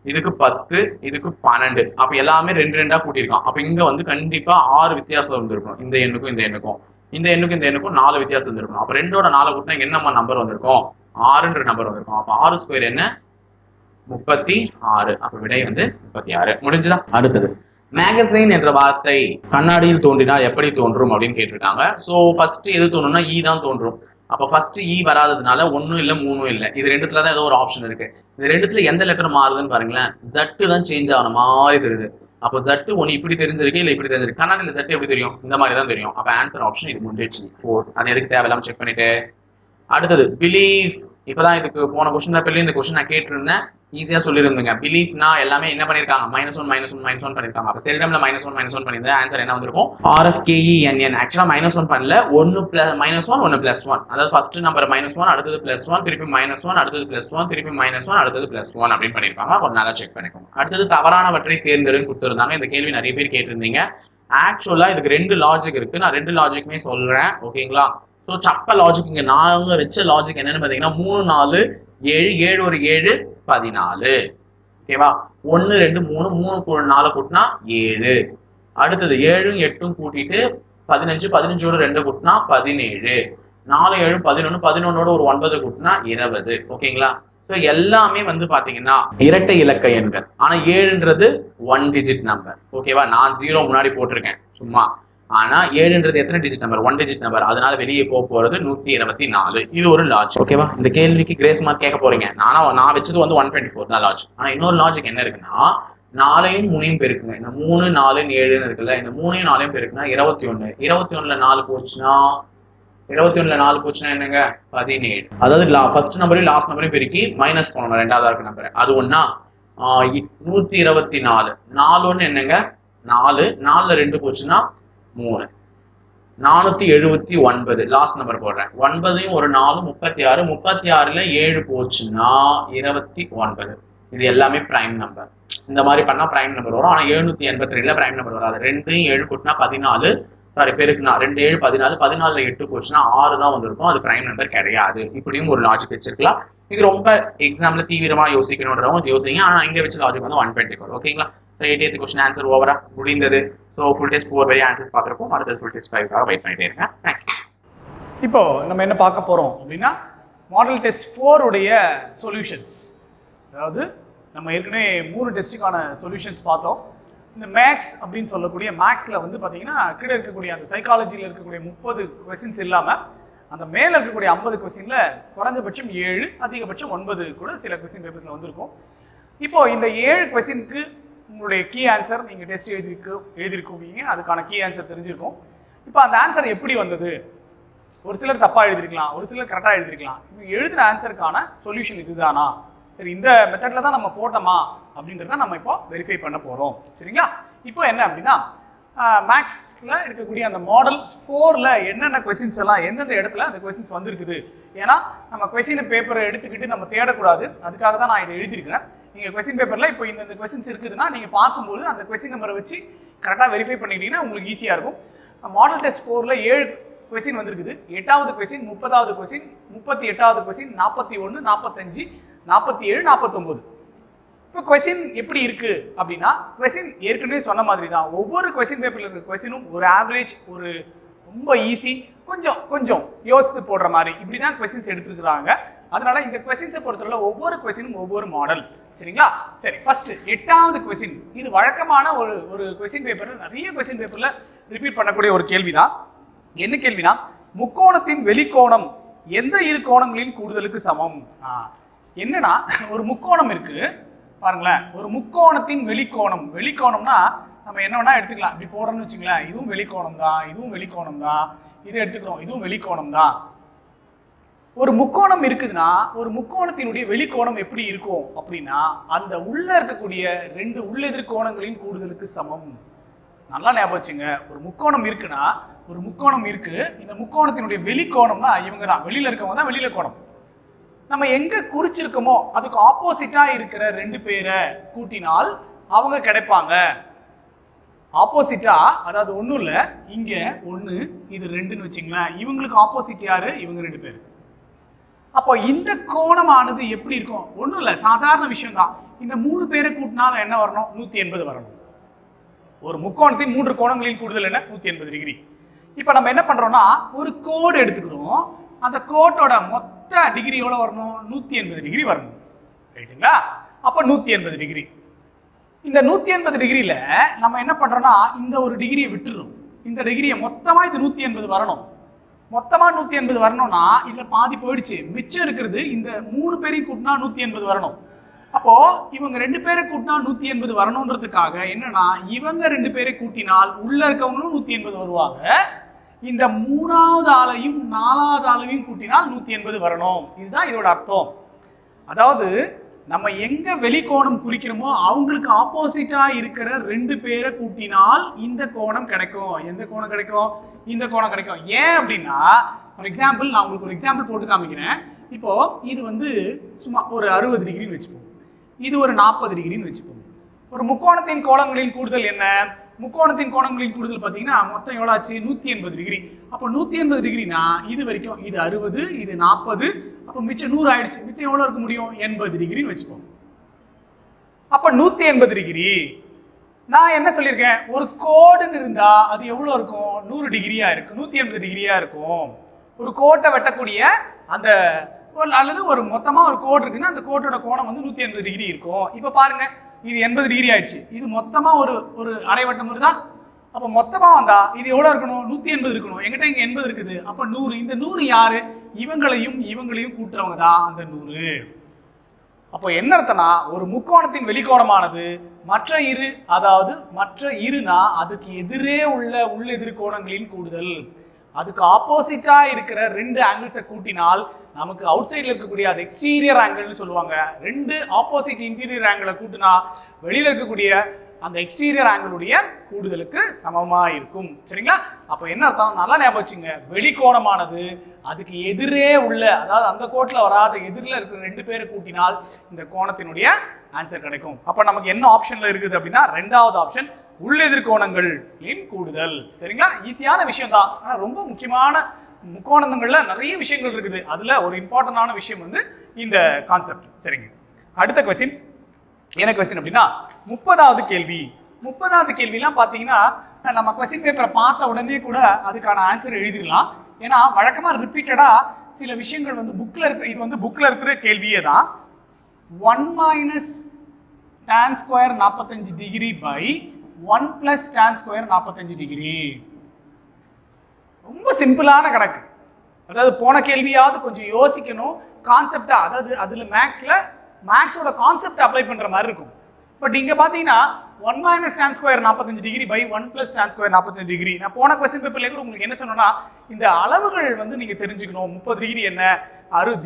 இதுக்கு 10, இதுக்கு 12. அப்ப எல்லாமே 2 2 கூட்டியிருக்கான். அப்ப இங்க வந்து கண்டிப்பா 6 வித்தியாசம் இருந்திருக்கும். இந்த எண்ணுக்கும் இந்த எண்ணுக்கும், இந்த எண்ணுக்கும் இந்த எண்ணுக்கும் 4 வித்தியாசம் இருந்திருக்கும். அப்ப 2ஓட 4 கூட்டினா என்னமா நம்பர் வந்திருக்கும்? 6ன்ற நம்பர் வந்திருக்கும். அப்ப 6 ஸ்கொயர் என்ன? 36. அப்ப விடை வந்து 36. முடிஞ்சுதா? அடுத்தது, மேகசைன் என்ற வார்த்தை கண்ணாடியில் தோன்றினால் எப்படி தோன்றும் அப்படின்னு கேட்டிருக்காங்க. சோ ஃபர்ஸ்ட் எது தோணும்னா ஈ தான் தோன்றும். அப்ப ஃபர்ஸ்ட் ஈ வராததுனால 1 இல்ல 3 இல்ல, இது ரெண்டுத்துல தான் ஏதோ ஒரு ஆப்ஷன் இருக்கு. இந்த ரெண்டுத்துல எந்த லெட்டர் மாறுதுன்னு பாருங்களேன். ஜட்டு தான் சேஞ்ச் ஆன மாதிரி தெரியுது. அப்போ ஜட்டு ஒன்னு இப்படி தெரிஞ்சிருக்கு, இல்ல இப்படி தெரிஞ்சிருக்கு. கண்ணாடியில ஜட்டு எப்படி தெரியும்? இந்த மாதிரி தான் தெரியும். அப்ப ஆன்சர் ஆப்ஷன் இது முடிஞ்சிச்சு 4. அது எதுக்கு தேவையில்லாம செக் பண்ணிட்டு. அடுத்தது பிலீஃப். இப்பதான் இதுக்கு போன கொஸ்டின் பேப்பர்லயும் இந்த கொஸ்டின் நான் கேட்டிருந்தேன், ஈஸியா சொல்லிருந்தேங்க. பிலீஃப்னா எல்லாமே என்ன பண்ணிருக்காங்க? -1 -1 -1 பண்ணிருக்காங்க. அப்ப செல்டம்ல -1 -1 பண்ணிருந்தா ஆன்சர் என்ன வந்திருக்கும்? RFKENN. ஆக்சுவலா -1 பண்ணல, 1 -1 1 +1. அதாவது ஃபர்ஸ்ட் நம்பர் -1, அடுத்தது +1, திருப்பி -1, அடுத்தது +1, திருப்பி -1, அடுத்தது +1 அப்படின்னு பண்ணிருப்பாங்க. ஒரு நாளா செக் பண்ணிக்கோங்க. அடுத்தது தவறானவற்றை தேர்ந்தெடுன்னு கொடுத்துருந்தாங்க. இந்த கேள்வி நிறைய பேர் கேட்டிருந்தீங்க. ஆக்சுவலா இதுக்கு 2 லாஜிக் இருக்கு. நான் 2 லாஜிக்குமே சொல்றேன். ஓகேங்களா? சோ சப்ப லாஜிக் இங்க நாங்க வச்ச லாஜிக் என்னன்னு பாத்தீங்கன்னா 3 4 7 7 ஒரு 7 14. ஓகேவா? 1 2 3 3 4 கூட்டினா 7. அடுத்தது 7 8 கூட்டிட்டு 15 15ஓட 2 கூட்டினா 17. 4 7 11 11ஓட ஒரு 9 கூட்டினா 20. ஓகேங்களா? சோ எல்லாமே வந்து பாத்தீங்கன்னா இரட்டை இலக்க எண்கள். ஆனா 7ன்றது 1 டிஜிட் நம்பர். ஓகேவா? நான் 0 முன்னாடி போட்டிருக்கேன் சும்மா. ஆனா 7ன்றது எத்தனை டிஜிட் நம்பர்? 1 digit number. அதனால வெளியே போறது 124. இது ஒரு லாஜிக். ஓகேவா? இந்த கேள்விக்கு கிரேஸ் மார்க் கேட்க போறீங்க. நான் வச்சது வந்து 124 தான் லாஜிக். ஆனா இன்னொரு லாஜிக் என்ன இருக்குன்னா 4யும் 3யும் பெருக்குங்க. இந்த 3 4 7 இருக்குல்ல, இந்த 3யும் 4யும் பெருக்குனா 21. 21ல 4 போச்சுன்னா 21ல 4 போச்சுன்னா என்னங்க? 17. அதாவது ஃபர்ஸ்ட் நம்பரையும் லாஸ்ட் நம்பரையும் பெருக்கி மைனஸ் பண்ணணும் ரெண்டாவது இருக்க நம்பர். அது ஒண்ணா 124. 4 ஒண்ணு என்னங்க? 4 4ல 2 போச்சுன்னா 3. 479 லாஸ்ட் நம்பர் போடுறேன். 9யும் ஒரு 4 36. 36ல 7 போச்சுன்னா 29. இது எல்லாமே பிரைம் நம்பர். இந்த மாதிரி பண்ணா பிரைம் நம்பர் வரும். ஆனா 782ல பிரைம் நம்பர் வராது. 2யும் 7 கூட்டினா 14. சாரி பெருக்குனா 2 7 14. 14ல 8 போச்சுன்னா 6 தான் வந்திருக்கும். அது பிரைம் நம்பர் கிடையாது. இப்படியும் ஒரு லாஜிக் வச்சிருக்கலாம். இது ரொம்ப எக்ஸாம்ல தீவிரமா யோசிக்கணும்ன்றவங்க யோசிங்க. ஆனா இங்க வச்ச லாஜிக் வந்து 124. ஓகேங்களா? 80th கொஸ்டின் ஆன்சர் ஓவரா முடிந்தது. ஸோ ஃபுல் டெஸ்ட் 4 வரை ஆன்சர்ஸ் பார்த்துருப்போம். அடுத்தது ஃபுல் டெஸ்ட் 5க்காக வெயிட் பண்ணிட்டே இருங்க. தேங்க்யூ. இப்போ நம்ம என்ன பார்க்க போறோம் அப்படின்னா மாடல் டெஸ்ட் 4 உடைய சொல்யூஷன்ஸ். அதாவது நம்ம ஏற்கனவே 3 டெஸ்ட்டுக்கான சொல்யூஷன்ஸ் பார்த்தோம். இந்த மேக்ஸ் அப்படின்னு சொல்லக்கூடிய மேக்ஸில் வந்து பார்த்தீங்கன்னா கீழே இருக்கக்கூடிய அந்த சைக்காலஜியில் இருக்கக்கூடிய 30 கொஸ்டின்ஸ் இல்லாமல் அந்த மேலே இருக்கக்கூடிய 50 கொஸ்டினில் குறைஞ்சபட்சம் 7 அதிகபட்சம் 9 கூட சில கொஸ்டின் பேப்பர்ஸில் வந்திருக்கும். இப்போ இந்த 7 கொஸ்டினுக்கு உங்களுடைய கீ ஆன்சர் நீங்கள் டெஸ்ட் எழுதிருக்கீங்க, அதுக்கான கீ ஆன்சர் தெரிஞ்சிருக்கும். இப்போ அந்த ஆன்சர் எப்படி வந்தது? ஒரு சிலர் தப்பாக எழுதிருக்கலாம், ஒரு சிலர் கரெக்டாக எழுதிருக்கலாம். இப்போ எழுதின ஆன்சருக்கான சொல்யூஷன் இதுதானா, சரி இந்த மெத்தடில் தான் நம்ம போட்டோமா அப்படின்றத நம்ம இப்போ வெரிஃபை பண்ண போகிறோம். சரிங்களா? இப்போ என்ன அப்படின்னா மேக்ஸில் இருக்கக்கூடிய அந்த மாடல் 4ல் என்னென்ன கொஸ்டின்ஸ் எல்லாம் எந்தெந்த இடத்துல அந்த கொஸ்டின்ஸ் வந்திருக்குது. ஏன்னா நம்ம கொஸ்டின் பேப்பரை எடுத்துக்கிட்டு நம்ம தேடக்கூடாது, அதுக்காக தான் நான் இதை எழுதியிருக்கிறேன். நீங்கள் கொஸ்டின் பேப்பரில் இப்போ இந்த கொஸ்டின்ஸ் இருக்குதுன்னா நீங்கள் பார்க்கும்போது அந்த கொஸ்டின் நம்பரை வச்சு கரெக்டாக வெரிஃபை பண்ணிட்டீங்கன்னா உங்களுக்கு ஈஸியாக இருக்கும். மாடல் டெஸ்ட் 4ல் 7 கொஸ்டின் வந்திருக்குது. 8வது கொஸ்டின், 30வது கொஸ்டின், 38வது கொஸ்டின், 41, 45, 47, 49. இப்போ கொஸ்டின் எப்படி இருக்கு அப்படின்னா கொஸ்டின் ஏற்கனவே சொன்ன மாதிரி தான். ஒவ்வொரு கொஸ்டின் பேப்பரில் இருக்கிற கொஸ்டினும் ஒரு ஆவரேஜ், ஒரு ரொம்ப ஈஸி, கொஞ்சம் யோசித்து போடுற மாதிரி இப்படி தான் கொஸ்டின்ஸ் எடுத்துருக்குறாங்க. அதனால இந்த கொஸ்டின்ஸை பொறுத்தவரை ஒவ்வொரு கொஸ்டினும் ஒவ்வொரு மாடல். சரிங்களா? சரி, ஃபர்ஸ்ட் 8வது கொஸ்டின். இது வழக்கமான ஒரு கொஸ்டின் பேப்பரில் நிறைய கொஸ்டின் பேப்பரில் ரிப்பீட் பண்ணக்கூடிய ஒரு கேள்விதான். என்ன கேள்வினா, முக்கோணத்தின் வெளிக்கோணம் எந்த இரு கோணங்களின் கூடுதலுக்கு சமம்? என்னன்னா ஒரு முக்கோணம் இருக்கு பாருங்களேன், ஒரு முக்கோணத்தின் வெளிக்கோணம்னா நம்ம என்ன வேணா எடுத்துக்கலாம். இப்படி போடுறோம்னு வச்சுங்களேன், இதுவும் வெளிக்கோணம் தான், இதுவும் வெளிக்கோணம் தான், இதை எடுத்துக்கிறோம், இதுவும் வெளிக்கோணம் தான். ஒரு முக்கோணம் இருக்குதுன்னா ஒரு முக்கோணத்தினுடைய வெளிக்கோணம் எப்படி இருக்கும் அப்படின்னா அந்த உள்ள இருக்கக்கூடிய 2 உள்ளெதிர் கோணங்களின் கூடுதலுக்கு சமம். நல்லா ஞாபகம் வச்சுங்க. ஒரு முக்கோணம் இருக்குன்னா ஒரு முக்கோணம் இருக்கு, இந்த முக்கோணத்தினுடைய வெளிக்கோணம்னா இவங்க தான், வெளியில இருக்கவங்க தான் வெளியில கோணம். நம்ம எங்க குறிச்சிருக்கோமோ அதுக்கு ஆப்போசிட்டா இருக்கிற 2 பேரை கூட்டினால் அவங்க கிடைப்பாங்க. ஆப்போசிட்டா, அதாவது ஒன்றும் இல்லை, இங்க 1 இது 2ன்னு வச்சுங்களேன். இவங்களுக்கு ஆப்போசிட் யாரு? இவங்க 2 பேர். அப்போ இந்த கோணமானது எப்படி இருக்கும்? ஒன்றும் இல்லை, சாதாரண விஷயம் தான். இந்த 3 பேரை கூட்டினாலும் என்ன வரணும்? 180 வரணும். ஒரு முக்கோணத்தின் 3 கோணங்களின் கூடுதல் என்ன? 180 டிகிரி. இப்போ நம்ம என்ன பண்றோம்னா ஒரு கோடு எடுத்துக்கிறோம். அந்த கோட்டோட மொத்த டிகிரி எவ்வளவு வரணும்? 180 டிகிரி வரணும். ரைட்டுங்களா? அப்போ 180 டிகிரி. இந்த 180 டிகிரியில நம்ம என்ன பண்றோம்னா இந்த ஒரு டிகிரியை விட்டுறோம். இந்த டிகிரியை மொத்தமா இது 180 வரணும். மொத்தமா 180 வரணும்னா இதுல பாதி போயிடுச்சு. மிச்சம் இருக்கிறது இந்த 3 பேரையும் கூட்டினா 180 வரணும். அப்போ இவங்க 2 பேரை கூட்டினா 180 வரணும்ன்றதுக்காக என்னன்னா இவங்க 2 பேரை கூட்டினால் உள்ள இருக்கவங்களும் 180 வருவாங்க. இந்த 3வது ஆளையும் 4வது ஆளையும் கூட்டினால் 180 வரணும். இதுதான் இதோட அர்த்தம். அதாவது நம்ம எங்க வெளிக்கோணம் குறிக்கிறோமோ அவங்களுக்கு ஆப்போசிட்டா இருக்கிற 2 பேரை கூட்டினால் இந்த கோணம் கிடைக்கும். எந்த கோணம் கிடைக்கும்? இந்த கோணம் கிடைக்கும். ஏன் அப்படின்னா ஃபார் எக்ஸாம்பிள் நான் உங்களுக்கு ஒரு எக்ஸாம்பிள் போட்டு காமிக்கிறேன். இப்போ இது வந்து சும்மா ஒரு 60 டிகிரின்னு வச்சுப்போம், இது ஒரு 40 டிகிரின்னு வச்சுப்போம். ஒரு முக்கோணத்தின் கோணங்களின் கூடுதல் என்ன? முக்கோணத்தின் கோணங்களின் கூடுதல் பார்த்தீங்கன்னா மொத்தம் எவ்வளோ ஆச்சு? 180 டிகிரி. அப்போ 180 டிகிரினா இது வரைக்கும் இது 60, இது 40, அப்போ மிச்சம் 100 ஆயிடுச்சு. மிச்சம் எவ்வளோ இருக்க முடியும்? 80 டிகிரின்னு வச்சுப்போம். அப்போ 180 டிகிரி. நான் என்ன சொல்லியிருக்கேன்? ஒரு கோடுன்னு இருந்தா அது எவ்வளோ இருக்கும்? 100 டிகிரியா இருக்கும், 180 டிகிரியா இருக்கும். ஒரு கோட்டை வெட்டக்கூடிய அந்த அல்லது ஒரு மொத்தமா ஒரு கோடு இருக்குன்னா அந்த கோட்டோட கோணம் வந்து 180 டிகிரி இருக்கும். இப்போ பாருங்க, இது 80 டிகிரி ஆயிடுச்சு. இது மொத்தமா ஒரு அரைவட்டம் வருதா? அப்போ மொத்தமா வந்தா இது எவ்வளவு இருக்கணும்? 180 இருக்கணும். என்கிட்ட இங்க 80 இருக்குது. அப்ப 100. இந்த 100 யாரு? இவங்களையும் கூட்டுறவங்க தான் அந்த 100. அப்போ என்ன அர்த்தம்னா ஒரு முக்கோணத்தின் வெளிக்கோணமானது மற்ற இருனா அதுக்கு எதிரே உள்ள உள்ளெதிர் கோணங்களின் கூடுதல். அதுக்கு ஆப்போசிட்டா இருக்கிற 2 ஆங்கிள்ஸை கூட்டினால் நமக்கு அவுட் சைட்ல இருக்கக்கூடிய அது எக்ஸ்டீரியர் ஆங்கிள்னு சொல்லுவாங்க. 2 ஆப்போசிட் இன்டீரியர் ஆங்கிளை கூட்டினா வெளியில இருக்கக்கூடிய அந்த எக்ஸ்டீரியர் ஆங்கிளுடைய கூடுதலுக்கு சமமா இருக்கும். சரிங்களா? அப்போ என்ன அர்த்தம்? நல்லா ஞாபகம் வச்சுங்க. வெளிக்கோணமானது அதுக்கு எதிரே உள்ள, அதாவது அந்த கோட்டில் வராத எதிரில் இருக்கிற 2 பேரை கூட்டினால் இந்த கோணத்தினுடைய ஆன்சர் கிடைக்கும். அப்போ நமக்கு என்ன ஆப்ஷன்ல இருக்குது அப்படின்னா 2வது ஆப்ஷன், உள்ளெதிர் கோணங்களின் கூடுதல். சரிங்களா? ஈஸியான விஷயம் தான், ஆனால் ரொம்ப முக்கியமான முக்கோணங்கள்ல நிறைய விஷயங்கள் இருக்குது. அதுல ஒரு இம்பார்ட்டன்டான விஷயம் வந்து இந்த கான்செப்ட். சரிங்க, அடுத்த கொஸ்டின் என்ன கொஸ்டின் அப்படின்னா 30வது கேள்வி. 30வது கேள்விலாம் பார்த்தீங்கன்னா நம்ம கொஸ்டின் பேப்பரை பார்த்த உடனே கூட அதுக்கான ஆன்சர் எழுதிடலாம். ஏன்னா வழக்கமாக ரிப்பீட்டடாக சில விஷயங்கள் வந்து புக்கில் இருக்கிற, இது வந்து புக்கில் இருக்கிற கேள்வியே தான். 1 - tan² 45 degree by 1 + tan square 45 degree. ரொம்ப சிம்பிளான கணக்கு. அதாவது போன கேள்வியாவது கொஞ்சம் யோசிக்கணும், கான்செப்டா, அதாவது அதுல மேக்ஸோட கான்செப்ட் அப்ளை பண்ற மாதிரி இருக்கும். பட் இங்க பாத்தீங்கன்னா 1 - tan square 45 degree by 1 + tan square 45 degree. நான் போன கொஸ்டின் பேப்பர்ல கூட உங்களுக்கு என்ன சொன்னேன்னா, இந்த அளவுகள் வந்து நீங்க தெரிஞ்சுக்கணும். 30 டிகிரி என்ன,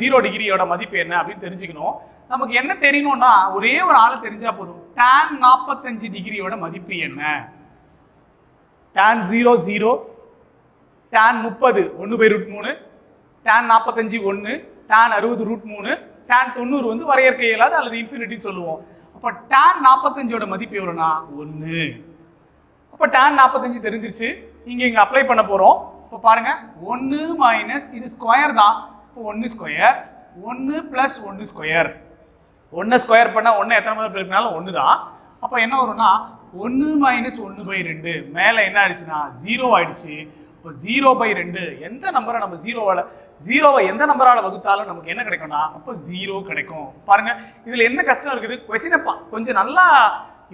0 டிகிரியோட மதிப்பு என்ன அப்படின்னு தெரிஞ்சுக்கணும். நமக்கு என்ன தெரியணும்னா ஒரே ஒரு ஆளை தெரிஞ்சா போதும். tan 45 டிகிரியோட மதிப்பு என்ன? tan 0 0, tan 30 1/√3, tan 45 1, tan 60 √3, tan 90 வந்து வரையறுக்க இயலாது அல்லது இன்ஃபினிட்டின்னு சொல்லுவோம். அப்ப tan 45ஓட மதிப்பு எவ்வளவுனா 1. அப்ப tan 45 தெரிஞ்சிருச்சு. இங்க அப்ளை பண்ண போறோம். இப்ப பாருங்க 1 - இது ஸ்கொயர் தான். இப்போ 1 ஸ்கொயர் 1 + 1 ஸ்கொயர். 1 ஸ்கொயர் பண்ணா 1 எத்தனை முறை பெருக்கினாலும் 1 தான். அப்ப என்ன வரும்னா 1 - 1/2. மேல என்ன ஆயிடுச்சுன்னா 0 ஆயிடுச்சு. இப்போ 0/2 எந்த நம்பரை நம்ம ஜீரோவை எந்த நம்பரால வகுத்தாலும் நமக்கு என்ன கிடைக்கும்னா அப்போ 0 கிடைக்கும். பாருங்க இதுல என்ன கஷ்டம் இருக்குது, கொஸ்டினை கொஞ்சம் நல்லா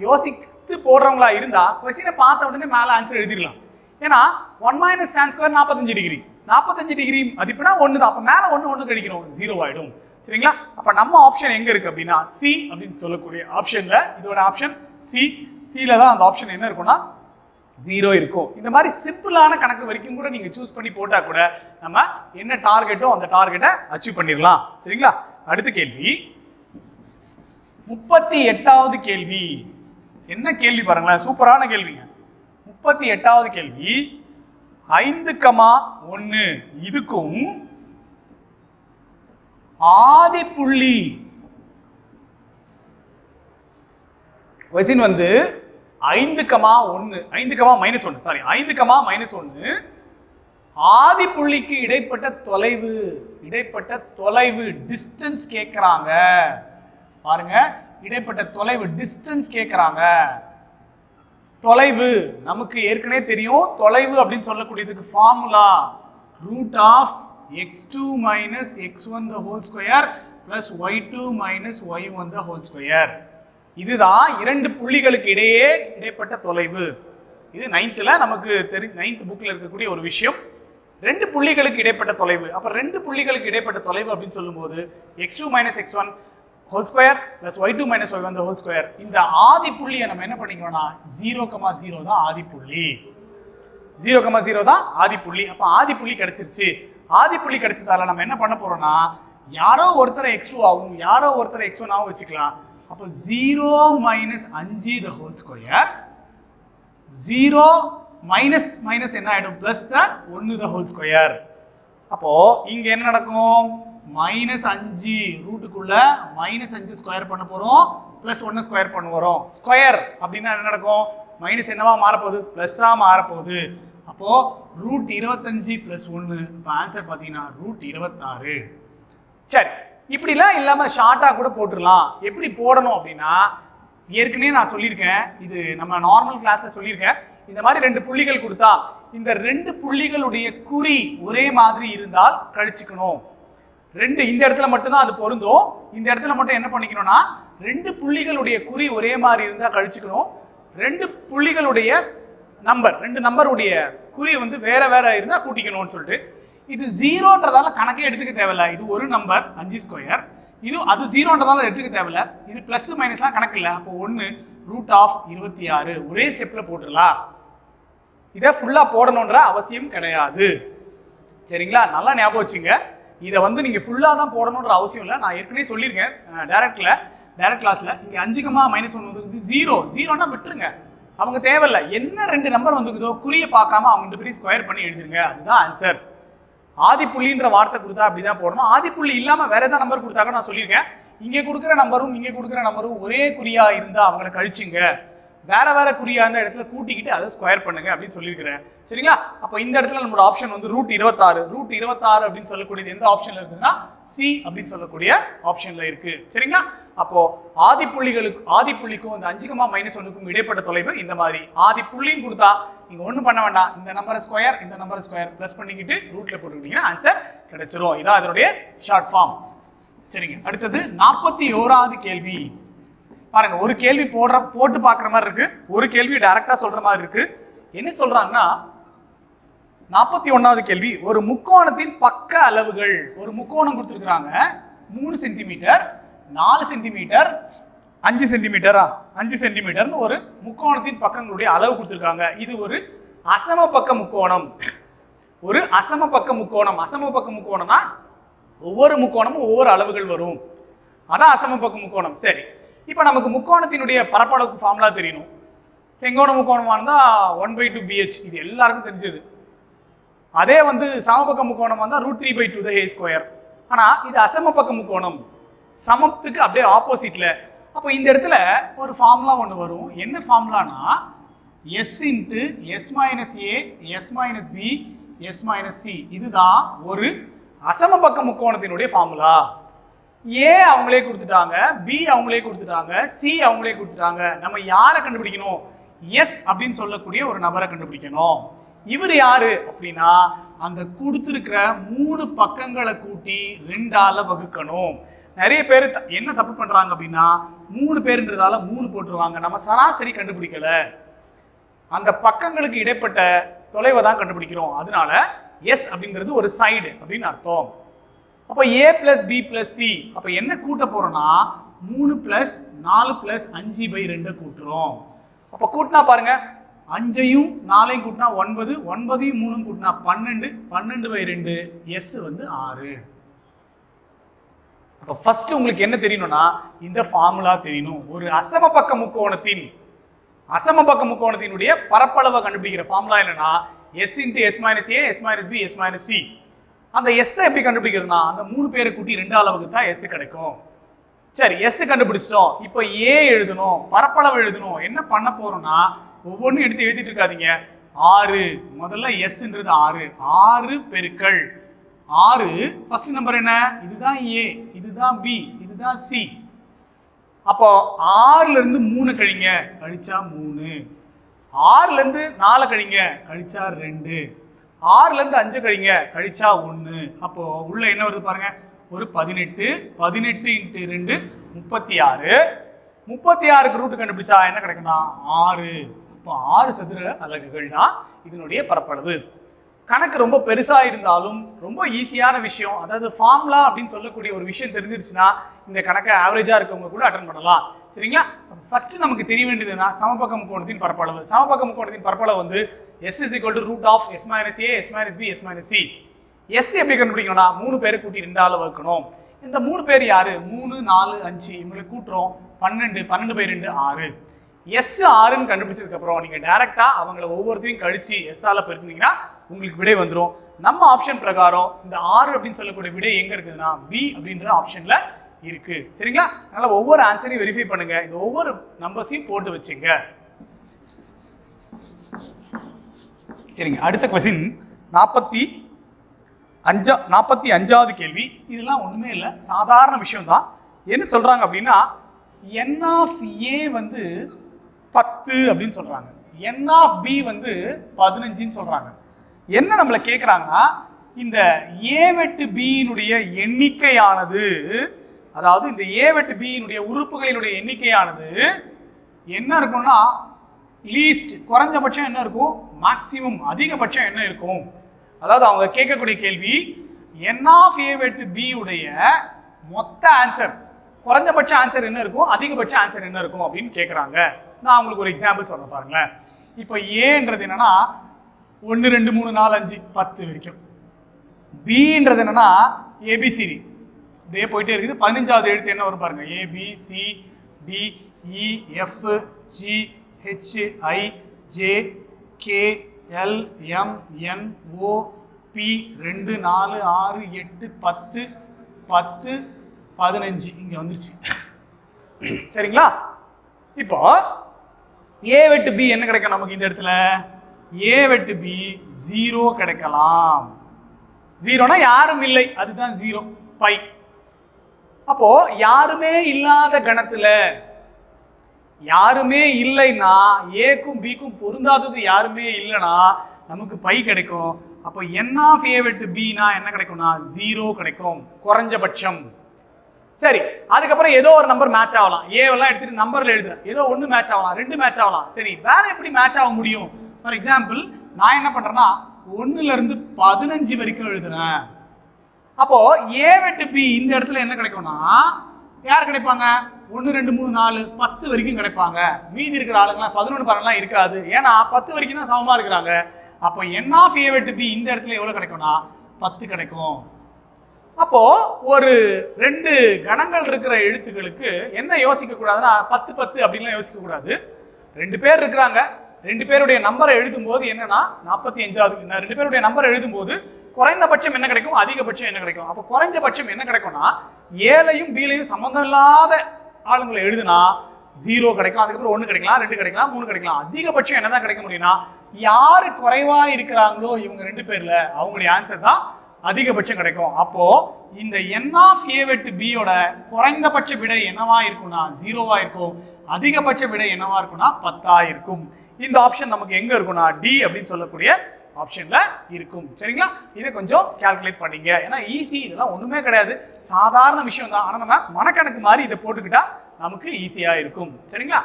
யோசித்து போடுறவங்களா இருந்தா கொஸ்டினை பார்த்த உடனே மேல ஆன்சர் எழுதிடலாம். ஏன்னா 1 - tan ஸ்கொயர் 45 டிகிரி, 45 டிகிரி மதிப்புனா 1 தான். அப்ப மேல 1 கழிக்கணும், 0 ஆயிடும். சரிங்களா? அப்ப நம்ம ஆப்ஷன் எங்க இருக்கு அப்படின்னா சி அப்படின்னு சொல்லக்கூடிய ஆப்ஷன்ல, இதோட ஆப்ஷன் சில தான் அந்த ஆப்ஷன் என்ன இருக்கும்னா 0 இருக்கும். இந்த மாதிரி சிம்பிளான கணக்கு வரைக்கும் கூட நீங்க சூஸ் பண்ணி போட்டா கூட நம்ம என்ன டார்கெட்டோ அந்த டார்கெட்டை அச்சீவ் பண்ணிடலாம். சரிங்களா? அடுத்த கேள்வி 38வது கேள்வி. என்ன கேள்வி பாருங்களேன், சூப்பரான கேள்விங்க. 38வது கேள்வி 5,1 இதுக்கும் ஆதி புள்ளி கொஸ்டின் வந்து 5,-1 ஆதி புள்ளிக்கு இடைப்பட்ட தொலைவு டிஸ்டன்ஸ் கேட்கறாங்க. பாருங்க, இடைப்பட்ட தொலைவு டிஸ்டன்ஸ் கேட்கறாங்க. தொலைவு நமக்கு ஏற்கனவே தெரியும். தொலைவு அப்படின்னு சொல்லக்கூடியதுக்கு formula √(x2 - x1) plus y2 - y1). இதுதான் இரண்டு புள்ளிகளுக்கு இடைப்பட்ட தொலைவு. இது 9th நமக்கு 9th புக்ல இருக்கக்கூடிய ஒரு விஷயம். ரெண்டு புள்ளிகளுக்கு இடைப்பட்ட தொலைவு. அப்ப ரெண்டு புள்ளிகளுக்கு இடைப்பட்ட தொலைவு அப்படின்னு சொல்லும்போது x2 - x1 plus y2 - y1 இந்த ஆதி புள்ளியை நம்ம என்ன பண்ணிக்கிறோம்னா 0,0 தான் ஆதி புள்ளி. 0,0 தான் ஆதி புள்ளி. அப்ப ஆதி புள்ளி கிடைச்சிருச்சு. ஆதி புள்ளி கிடைச்சதால நம்ம என்ன பண்ண போறோம்னா யாரோ ஒருத்தரை x2 ஆகும், யாரோ ஒருத்தரை x1 ஆகும் வச்சுக்கலாம். அப்போ 0 - 5(2). 0 மைனஸ் என்ன ஆயிடும், +(1)². அப்போ இங்க என்ன நடக்கும், -5 ரூட்டுக்குள்ள -5 ஸ்கொயர் பண்ண போறோம், +1 ஸ்கொயர் பண்ண போறோம். ஸ்கொயர் அப்படின்னா என்ன நடக்கும், மைனஸ் என்னவா மாறப்போகுது, பிளஸ்ஸா மாறப்போகுது. அப்போ √25 + 1. இப்போ ஆன்சர் பார்த்தீங்கன்னா √26. சரி, இப்படிலாம் இல்லாம ஷார்ட்டா கூட போட்டுடலாம். எப்படி போடணும் அப்படின்னா ஏற்கனவே நான் சொல்லியிருக்கேன், இது நம்ம நார்மல் கிளாஸ்ல சொல்லியிருக்கேன். இந்த மாதிரி ரெண்டு புள்ளிகள் கொடுத்தா இந்த ரெண்டு புள்ளிகளுடைய குறி ஒரே மாதிரி இருந்தால் கழிச்சுக்கணும். இந்த இடத்துல மட்டும்தான் அது பொருந்தும். இந்த இடத்துல மட்டும் என்ன பண்ணிக்கணும்னா ரெண்டு புள்ளிகளுடைய குறி ஒரே மாதிரி இருந்தா கழிச்சுக்கணும். ரெண்டு புள்ளிகளுடைய ரெண்டு நம்பருடைய குறி வந்து வேற வேற இருந்தா கூட்டிக்கணும்னு சொல்லிட்டு, இது 0ன்றதால கணக்கே எடுத்துக்க தேவையில்ல. இது ஒரு நம்பர் 5². அது 0ன்றதால எடுத்துக்க தேவையில்ல. இது பிளஸ் மைனஸ்லாம் கணக்கு இல்லை. அப்போ 1 √26 ஒரே ஸ்டெப்ல போட்டுடலாம். இதை ஃபுல்லா போடணுன்ற அவசியம் கிடையாது. சரிங்களா? நல்லா ஞாபகம் வச்சுங்க. இதை வந்து நீங்க ஃபுல்லா தான் போடணுன்ற அவசியம் இல்லை. நான் ஏற்கனவே சொல்லியிருக்கேன் டைரக்ட் கிளாஸ்ல. இங்க 5,-1 வந்து 0னா விட்டுருங்க, அவங்க தேவையில்லை. என்ன ரெண்டு நம்பர் வந்துக்குதோ குறியை பார்க்காம அவங்க 2 பேரும் ஸ்கொயர் பண்ணி எழுதிருங்க. அதுதான் ஆன்சர். ஆதிப்புள்ளின்ற வார்த்தை கொடுத்தா அப்படிதான் போடணும். ஆதிப்புள்ளி இல்லாம வேற ஏதாவது நம்பர் கொடுத்தாக்க நான் சொல்லியிருக்கேன், இங்க கொடுக்குற நம்பரும் ஒரே குறியா இருந்தா அவங்களை கழிச்சுங்க, வேற வேற குறியா இருந்த இடத்துல கூட்டிக்கிட்டு அதை ஸ்கொயர் பண்ணுங்க அப்படின்னு சொல்லியிருக்கிறேன். சரிங்களா? அப்போ இந்த இடத்துல நம்மளோட ஆப்ஷன் வந்து √26 அப்படின்னு சொல்லக்கூடியது எந்த ஆப்ஷன்ல இருக்குதுன்னா சி அப்படின்னு சொல்லக்கூடிய ஆப்ஷன்ல இருக்கு. சரிங்களா? அப்போ ஆதிப்புள்ளிக்கும் இந்த 5,-1க்கும் இடைப்பட்ட தொலைவு இந்த மாதிரி ஆதிப்புள்ளின்னு கொடுத்தா நீங்க ஒண்ணும் பண்ண வேண்டாம், இந்த நம்பரை ஸ்கொயர் பிளஸ் பண்ணிக்கிட்டு ரூட்ல போட்டுக்கிட்டீங்கன்னா ஆன்சர் கிடைச்சிரும். இதான் அதனுடைய ஷார்ட் ஃபார்ம். சரிங்க, அடுத்தது 41வது கேள்வி. பாருங்க, ஒரு கேள்வி போட்டு பார்க்குற மாதிரி இருக்கு, ஒரு கேள்வி டைரக்டா சொல்ற மாதிரி இருக்கு. என்ன சொல்றாங்கன்னா 41வது கேள்வி, ஒரு முக்கோணத்தின் பக்க அளவுகள். ஒரு முக்கோணம் கொடுத்துருக்காங்க, 3 சென்டிமீட்டர், 4 சென்டிமீட்டர், 5 சென்டிமீட்டரா, 5 சென்டிமீட்டர்னு ஒரு முக்கோணத்தின் பக்கங்களுடைய அளவு கொடுத்துருக்காங்க. இது ஒரு அசமபக்க முக்கோணம். ஒரு அசமபக்க முக்கோணம். அசமபக்க முக்கோணம்னா ஒவ்வொரு முக்கோணமும் ஒவ்வொரு அளவுகள் வரும், அதான் அசமபக்க முக்கோணம். சரி, இப்போ நமக்கு முக்கோணத்தினுடைய பரப்பளவுக்கு ஃபார்முலா தெரியணும். செங்கோண முக்கோணமா இருந்தா 1/2 BH, இது எல்லாருக்கும் தெரிஞ்சது. அதே வந்து சமபக்க முக்கோணம் வந்தா √3/2 the a square. ஆனா இது அசமபக்க முக்கோணம், சமத்துக்கு அப்படியே ஆப்போசிட்ல. அப்போ இந்த இடத்துல ஒரு ஃபார்முலா ஒன்று வரும். என்ன ஃபார்முலானா s × s - a s - b s - c. இதுதான் ஒரு அசமபக்க முக்கோணத்தினுடைய ஃபார்முலா. ஏ அவங்களே கொடுத்துட்டாங்க, பி அவங்களே கொடுத்துட்டாங்க, சி அவங்களே கொடுத்துட்டாங்க. நம்ம யாரை கண்டுபிடிக்கணும்? எஸ் அப்படின்னு சொல்லக்கூடிய ஒரு நபரை கண்டுபிடிக்கணும். இவர் யாரு அப்படின்னா அந்த கொடுத்துருக்கிற 3 பக்கங்களை கூட்டி 2ஆல வகுக்கணும். நிறைய பேர் என்ன தப்பு பண்றாங்க அப்படின்னா 3 பேருன்றதால 3 போட்டுருவாங்க. நம்ம சராசரி கண்டுபிடிக்கல, அந்த பக்கங்களுக்கு இடைப்பட்ட தொலைவை தான் கண்டுபிடிக்கிறோம். அதனால எஸ் அப்படிங்கிறது ஒரு சைடு அப்படின்னு அர்த்தம். அப்போ a + b + c. அப்போ என்ன கூட்ட போறோம்னா 3 + 4 + 5/2 கூட்டுறோம். அப்போ கூட்டினா பாருங்க, 5ஐயும் 4ஐயும் கூட்டினா 9, 9ஐயும் 3ஐயும் கூட்டினா 12, 12/2, s வந்து 6. அப்போ ஃபர்ஸ்ட் உங்களுக்கு என்ன தெரியணும்னா இந்த ஃபார்முலா தெரியணும். ஒரு அசமபக்க முக்கோணத்தினுடைய பரப்பளவை கண்டுபிடிக்கிற ஃபார்முலா என்னன்னா s × s - a s - b s - c. அந்த எஸ் எப்படி கண்டுபிடிக்கிறதுனா அந்த 3 பேரை கூட்டி 2ஆல வகுத்தா எஸ் கிடைக்கும். சரி, எஸ் கண்டுபிடிச்சிட்டோம். இப்போ ஏ எழுதணும், பரப்பளவு எழுதணும். என்ன பண்ண போறோம்னா ஒவ்வொன்றும் எடுத்து எழுதிட்டு இருக்காதீங்க. 6 முதல்ல எஸ்ன்றது 6, 6 பெருக்கல் 6. ஃபர்ஸ்ட் நம்பர் என்ன? இதுதான் ஏ, இதுதான் பி, இதுதான் சி. அப்போ 6ல இருந்து 3 கழிங்க, கழிச்சா 3. 6ல இருந்து 4 கழிங்க, கழிச்சா 2. 6ல இருந்து 5 கழிங்க, கழிச்சா 1. அப்போ உள்ள என்ன வருது பாருங்க, ஒரு 18. 18 × 2 36. 36க்கு ரூட் கண்டுபிடிச்சா என்ன கிடைக்கும்னா 6. அப்போ 6 சதுர அலகுகள் தான் இதனுடைய பரப்பளவு. கணக்கு ரொம்ப பெருசா இருந்தாலும் ரொம்ப ஈஸியான விஷயம். அதாவது ஃபார்முலா அப்படின்னு சொல்லக்கூடிய ஒரு விஷயம் தெரிஞ்சிருச்சுன்னா இந்த கணக்கை ஆவரேஜா இருக்கவங்க கூட அட்டன் பண்ணலாம். சரிங்களா? ஃபர்ஸ்ட் நமக்கு தெரிய வேண்டியதுன்னா சமபக்க முக்கோணத்தின் பரப்பளவு. சமபக்க முக்கோணத்தின் பரப்பளவு வந்து s = √(s - a s - b s - c). s எப்படி கண்டுபிடிக்கணும்னா 3 பேரை கூட்டி 2ஆல வகுக்கணும். இந்த 3 பேர் யாரு? 3, 4, 5 இவங்களை கூட்டுறோம். 12, 12/2 6. s 6ன்னு கண்டுபிடிச்சதுக்கு அப்புறம் நீங்க டைரக்டா அவங்களை ஒவ்வொருத்தையும் கழிச்சு s ஆல பெருக்குனீங்கன்னா உங்களுக்கு விடை வந்துடும். நம்ம ஆப்ஷன் பிரகாரம் இந்த 6 அப்படின்னு சொல்லக்கூடிய விடை எங்க இருக்குதுன்னா பி அப்படின்ற ஆப்ஷன்ல இருக்கு. சரிங்களா? அதனால ஒவ்வொரு ஆன்சரையும் வெரிஃபை பண்ணுங்க, இந்த ஒவ்வொரு நம்பர்ஸையும் போட்டு வச்சுங்க. சரிங்க, அடுத்த क्वेश्चन 45வது கேள்வி. இதெல்லாம் ஒண்ணுமே இல்லை, சாதாரண விஷயம் தான். என்ன சொல்றாங்க அப்படின்னா n ஆஃப் a வந்து 10 அப்படின்னு சொல்றாங்க, n ஆஃப் b வந்து 15ன்னு சொல்றாங்க. என்ன நம்மள கேட்குறாங்கன்னா இந்த a வெட்டு b னுடைய எண்ணிக்கையானது, அதாவது இந்த a வெட்டு b னுடைய உறுப்புகளினுடைய எண்ணிக்கையானது என்ன இருக்கும்னா லீஸ்ட் குறைஞ்சபட்சம் என்ன இருக்கும், மேக்ஸிமம் அதிகபட்சம் என்ன இருக்கும். அதாவது அவங்க கேட்கக்கூடிய கேள்வி n ஆஃப் a வெட்டு b உடைய மொத்த ஆன்சர், குறைஞ்சபட்ச ஆன்சர் என்ன இருக்கும், அதிகபட்ச ஆன்சர் என்ன இருக்கும் அப்படின்னு கேட்குறாங்க. நான் உங்களுக்கு ஒரு எக்ஸாம்பிள் சொல்ல பாருங்களேன். இப்போ ஏன்றது என்னன்னா 1 2 3 4 5 10 வரைக்கும். பின்றது என்னன்னா ஏபிசிடி இதே போயிட்டே இருக்குது. 15வது எழுத்து என்ன வரும் பாருங்க, A B C D E F G H I J K L M N O P 2 4 6 8 10 10 15 இங்க வந்துருச்சு. சரிங்களா? இப்போ ஏ வெட்டு பி என்ன கிடைக்கும் நமக்கு இந்த இடத்துல? ஏ வெட்டு பி 0 கிடைக்கலாம். 0னா யாரும் இல்லை, அதுதான் 0 பை. அப்போ யாருமே இல்லாத கணத்துல யாருமே இல்லைன்னா ஏக்கும் பிக்கும் பொருந்தாதது யாருமே இல்லைன்னா நமக்கு பை கிடைக்கும். அப்போ n ஆஃப் ஏ வெட்டு பினா என்ன கிடைக்கும்னா 0 கிடைக்கும் குறைஞ்சபட்சம். சரி, அதுக்கப்புறம் ஏதோ ஒரு நம்பர் மேட்ச் ஆகலாம். ஏவெல்லாம் எடுத்துட்டு நம்பர்ல எழுதுறேன். ஏதோ ஒன்று மேட்ச் ஆகலாம், 2 மேட்ச் ஆகலாம். சரி, வேற எப்படி மேட்ச் ஆக முடியும்? ஃபார் எக்ஸாம்பிள் நான் என்ன பண்றேன்னா 1ல இருந்து 15 வரைக்கும் எழுதுறேன். அப்போ ஏ வெட்டு பி இந்த இடத்துல என்ன கிடைக்கும்னா யார் கிடைப்பாங்க? 1 2 3 4 10 வரைக்கும் கிடைப்பாங்க. மீதி இருக்கிற ஆளுங்களாம் 11 12 இருக்காது. ஏன்னா 10 வரைக்கும் தான் சமமா இருக்கிறாங்க. அப்போ n ஆஃப் ஏ வெட்டு பி இந்த இடத்துல எவ்வளவு கிடைக்கும்னா 10 கிடைக்கும். அப்போ ஒரு 2 கணங்கள் இருக்கிற எழுத்துக்களுக்கு என்ன யோசிக்க கூடாதுன்னா 10 10 அப்படின்லாம் யோசிக்க கூடாது. 2 பேர் இருக்கிறாங்க, 2 பேருடைய நம்பரை எழுதும் போது என்னன்னா 45வது 2 பேருடைய நம்பர் எழுதும் போது குறைந்தபட்சம் என்ன கிடைக்கும், அதிகபட்சம் என்ன கிடைக்கும்? அப்போ குறைஞ்சபட்சம் என்ன கிடைக்கும்னா ஏலையும் பீலையும் சம்பந்தம் இல்லாத ஆளுங்களை எழுதுனா 0 கிடைக்கும். அதுக்கப்புறம் 1 கிடைக்கலாம், 2 கிடைக்கலாம், 3 கிடைக்கலாம். அதிகபட்சம் என்னதான் கிடைக்க முடியும்னா யாரு குறைவா இருக்கிறாங்களோ இவங்க 2 பேர்ல அவங்களுடைய ஆன்சர் தான் அதிகபட்சம் கிடைக்கும். அப்போ இந்த n ஆஃப் a வெட்டு b யோட குறைந்தபட்ச விடை என்னவா இருக்கும்னா 0வா இருக்கும். அதிகபட்ச விடை என்னவா இருக்கும்னா 10ஆ இருக்கும். இந்த ஆப்ஷன் நமக்கு எங்க இருக்கும்னா டி அப்படின்னு சொல்லக்கூடிய ஆப்ஷன்ல இருக்கும். சரிங்களா? இதை கொஞ்சம் கால்குலேட் பண்ணீங்க. ஏன்னா ஈஸி, இதெல்லாம் ஒண்ணுமே கிடையாது, சாதாரண விஷயம் தான். ஆனா நம்ம மனக்கணக்கு மாதிரி இதை போட்டுக்கிட்டா நமக்கு ஈஸியா இருக்கும். சரிங்களா?